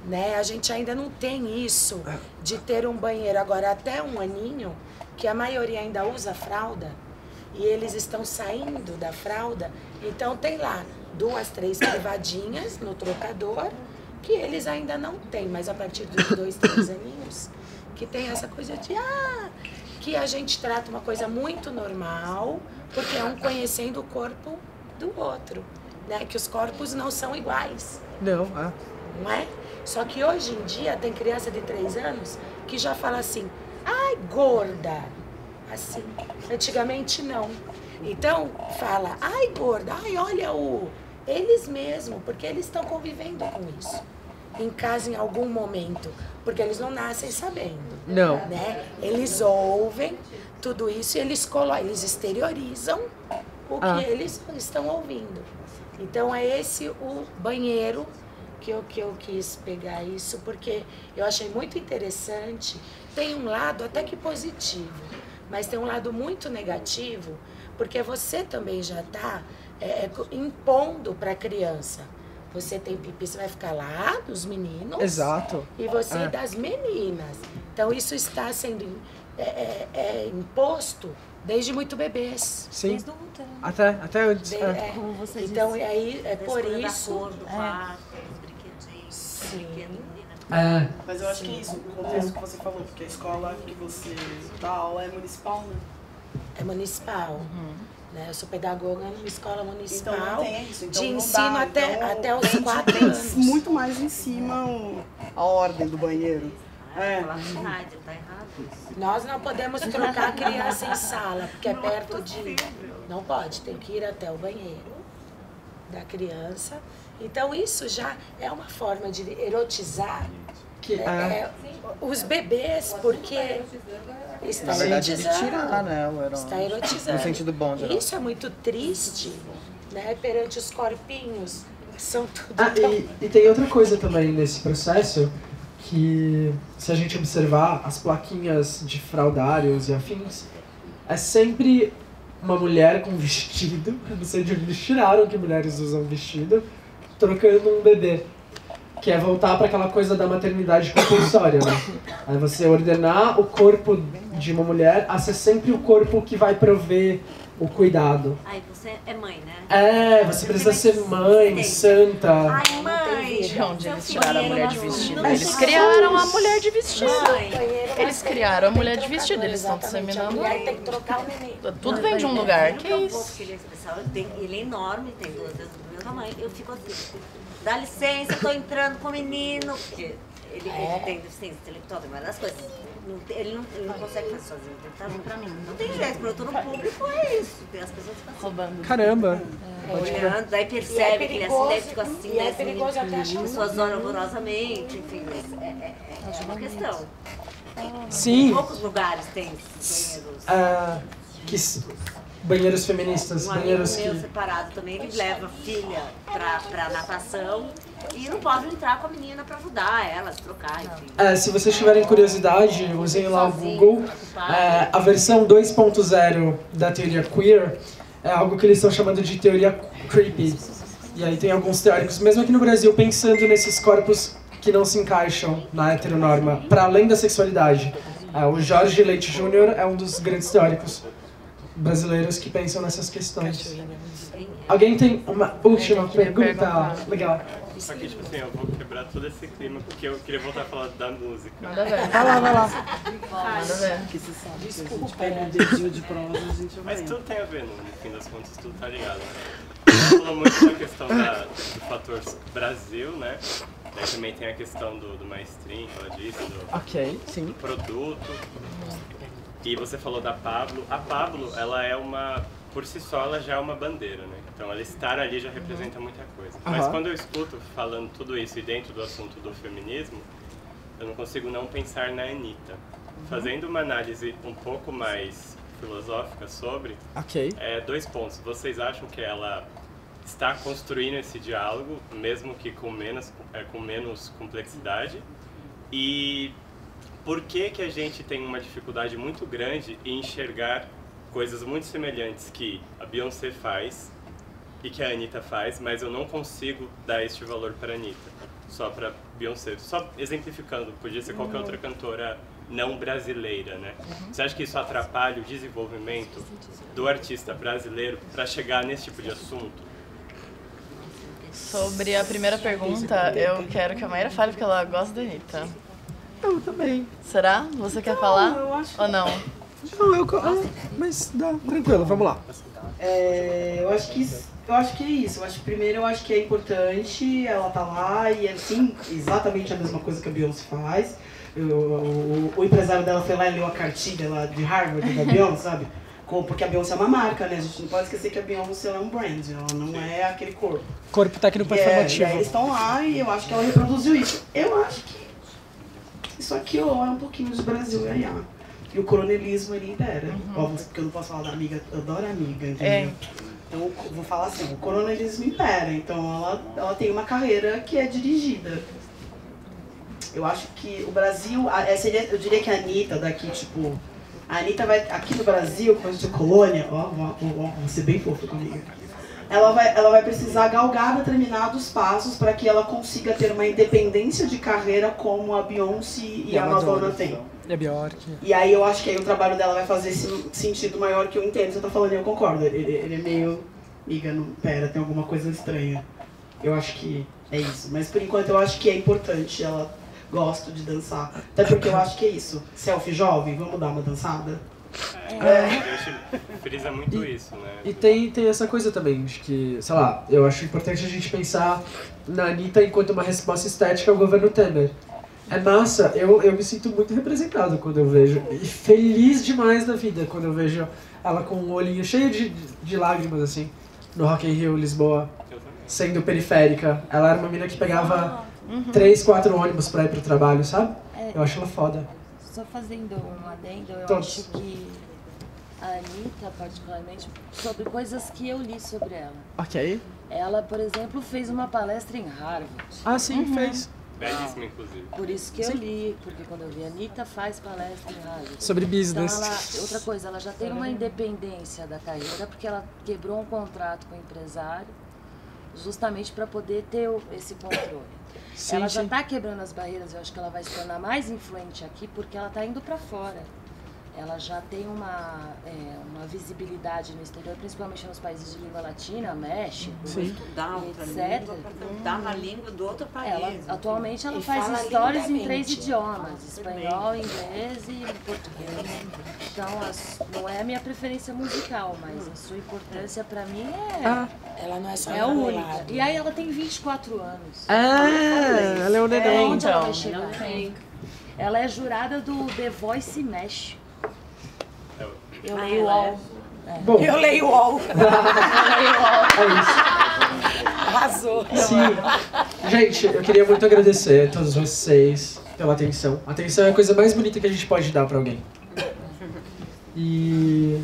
né? A gente ainda não tem isso de ter um banheiro. Agora, até 1 aninho, que a maioria ainda usa fralda, e eles estão saindo da fralda, então tem lá 2, 3 privadinhas no trocador, que eles ainda não têm, mas a partir dos 2, 3 aninhos, que tem essa coisa de, que a gente trata uma coisa muito normal, porque é um conhecendo o corpo do outro, né? Que os corpos não são iguais. Não é? Só que hoje em dia tem criança de 3 anos que já fala assim, ai, gorda. Assim, antigamente não. Então fala, ai, gorda, ai, olha eles mesmo, porque eles estão convivendo com isso. Em casa em algum momento, porque eles não nascem sabendo. Não. Né? Eles ouvem tudo isso e eles exteriorizam o que eles estão ouvindo. Então é esse o banheiro que eu quis pegar isso, porque eu achei muito interessante. Tem um lado até que positivo, mas tem um lado muito negativo, porque você também já está impondo para a criança. Você tem pipi, você vai ficar lá dos meninos. Exato. E você das meninas. Então isso está sendo imposto desde muito bebês. Sim. Desde o útero. Até antes. Como você então disse. Aí é por isso. Do quarto, os brinquedinhos. Sim. Mas eu acho que é isso, o contexto que você falou, porque a escola que você dá aula é municipal, né? É municipal. Né? Eu sou pedagoga numa escola municipal, então não tem isso. Então de não ensino dá. até os 4 tem anos. Muito mais em cima a ordem do banheiro. Tá errado isso. Nós não podemos trocar a criança em sala, porque é perto de... Não pode, tem que ir até o banheiro da criança. Então isso já é uma forma de erotizar os bebês, porque está Na verdade, erotizando. ele tira, né, o Está erotizando. no sentido bom, geral. Isso é muito triste, né, perante os corpinhos São tudo e tem outra coisa também nesse processo, que se a gente observar as plaquinhas de fraudários e afins, é sempre uma mulher com vestido, eu não sei de onde eles tiraram que mulheres usam vestido, trocando um bebê. Que é voltar para aquela coisa da maternidade compulsória, né? É você ordenar o corpo de uma mulher a ser sempre o corpo que vai prover o cuidado. Ai, você é mãe, né? Você precisa ser mãe, santa. Ai, mãe! De onde eles tiraram a mulher de vestido? Eles criaram a mulher de vestido. Eles criaram a mulher de vestido, eles estão disseminando. E aí tem que trocar o neném. Tudo vem de um lugar, que é isso? Ele é enorme, tem 2 vezes do meu tamanho. Eu fico assim, dá licença, eu tô entrando com o menino. Porque ele tem deficiência intelectual, tem várias coisas. Ele não consegue fazer sozinho, ele tá pra mim. Não tem jeito, quando eu tô no público é isso. As pessoas ficam assim. Roubando. Caramba! Olhando, daí percebe que ele é assim, assim, e é perigoso até as pessoas olham horrorosamente, enfim, é uma questão. Sim. Em poucos lugares tem banheiros. Banheiros feministas, Um amigo banheiros meu que... separado também, ele leva a filha pra natação e não pode entrar com a menina pra ajudar ela a se trocar, enfim. Se vocês tiverem curiosidade, usem lá o Google. A versão 2.0 da teoria queer é algo que eles estão chamando de teoria creepy. E aí tem alguns teóricos, mesmo aqui no Brasil, pensando nesses corpos que não se encaixam na heteronorma, para além da sexualidade. O Jorge Leite Júnior é um dos grandes teóricos brasileiros que pensam nessas questões. Alguém tem uma última pergunta? Legal. Só que, tipo assim, eu vou quebrar todo esse clima, porque eu queria voltar a falar da música. Manda ver. Vai lá. Manda ver. Desculpa, pega um dedinho de prosa, a gente vai. Mas tudo tem a ver, no fim das contas, tudo tá ligado. Você falou muito da questão do fator Brasil, né? Daí também tem a questão do mainstream, que ela disse, do produto. E você falou da Pablo. A Pablo, ela é por si só, ela já é uma bandeira, né? Então, ela estar ali já representa muita coisa. Mas quando eu escuto falando tudo isso e dentro do assunto do feminismo, eu não consigo não pensar na Anitta. Fazendo uma análise um pouco mais filosófica sobre, 2 pontos. Vocês acham que ela está construindo esse diálogo, mesmo que com menos complexidade? E por que a gente tem uma dificuldade muito grande em enxergar coisas muito semelhantes que a Beyoncé faz e que a Anitta faz, mas eu não consigo dar este valor para a Anitta, só para Beyoncé. Só exemplificando, podia ser qualquer outra cantora não brasileira, né? Você acha que isso atrapalha o desenvolvimento do artista brasileiro para chegar nesse tipo de assunto? Sobre a primeira pergunta, eu quero que a Maíra fale, porque ela gosta da Anitta. Eu também. Será? Você quer falar? Eu acho... Ou não? Não, mas dá, tranquilo, vamos lá. Eu acho que é isso. Primeiro eu acho que é importante ela tá lá e assim, exatamente a mesma coisa que a Beyoncé faz. O empresário dela foi lá e leu a cartilha lá de Harvard da Beyoncé, sabe? Porque a Beyoncé é uma marca, né? A gente não pode esquecer que a Beyoncé é um brand, ela não é aquele corpo. Corpo técnico performativo. E aí eles estão lá e eu acho que ela reproduziu isso. Eu acho que isso aqui é um pouquinho de Brasil e aí, e o coronelismo, ele impera. Óbvio, porque eu não posso falar da amiga, eu adoro amiga, entendeu? Então eu vou falar assim, o coronelismo impera, então ela tem uma carreira que é dirigida. Eu acho que o Brasil, eu diria que a Anitta daqui, tipo, a Anitta vai, aqui no Brasil, coisa de colônia, vou ser bem fofo comigo. Ela vai precisar galgar determinados passos para que ela consiga ter uma independência de carreira como a Beyoncé e a Madonna têm. E a Bjork. E aí eu acho que aí o trabalho dela vai fazer esse sentido maior que eu entendo. Você tá falando e eu concordo. Ele é meio... Miga, não, pera, tem alguma coisa estranha. Eu acho que é isso. Mas por enquanto eu acho que é importante, ela gosta de dançar. Até porque eu acho que é isso. Selfie jovem, vamos dar uma dançada? Eu acho que frisa muito isso, né? E tem essa coisa também, de que, sei lá, eu acho importante a gente pensar na Anitta enquanto uma resposta estética ao governo Temer. É massa, eu me sinto muito representado quando eu vejo, e feliz demais da vida quando eu vejo ela com um olhinho cheio de lágrimas, assim, no Rock in Rio, Lisboa, sendo periférica. Ela era uma menina que pegava 3, 4 ônibus pra ir pro trabalho, sabe? Eu acho ela foda. Só fazendo um adendo, eu Todos. acho que a Anitta, particularmente, sobre coisas que eu li sobre ela. Ok. Ela, por exemplo, fez uma palestra em Harvard. Ah, sim, fez. Belíssima, inclusive. Por isso que eu li, porque quando eu vi a Anitta faz palestra em Harvard. Sobre business. Então ela, outra coisa, ela já tem uma independência da carreira, porque ela quebrou um contrato com o empresário, justamente para poder ter esse controle. Sim, ela já sim. está quebrando as barreiras, eu acho que ela vai se tornar mais influente aqui, porque ela está indo para fora. Ela já tem uma visibilidade no exterior, principalmente nos países de língua latina, México, Estudar outra língua para estudar uma língua do outro país. Atualmente ela E faz fala stories em lindamente. 3 idiomas, espanhol, inglês e português. Então não é a minha preferência musical, mas a sua importância para mim ela não é só única. E aí ela tem 24 anos. Ela é o neném. Onde ela vai chegar? Ela é jurada do The Voice México. Eu leio o UOL. Bom. Eu leio o UOL. É isso. Arrasou. Sim. Gente, eu queria muito agradecer a todos vocês pela atenção. A atenção é a coisa mais bonita que a gente pode dar pra alguém. E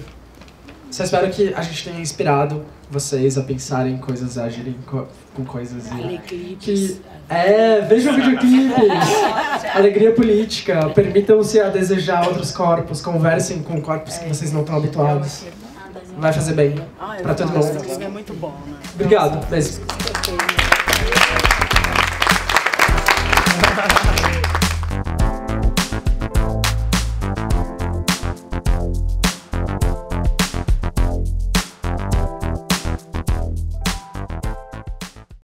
só espero que a gente tenha inspirado vocês a pensarem em coisas, a agirem com coisas que... vejam videoclipes, alegria política, permitam-se a desejar outros corpos, conversem com corpos que vocês não estão habituados. Vai fazer bem pra todo mundo. É muito bom, né? Obrigado, beijo.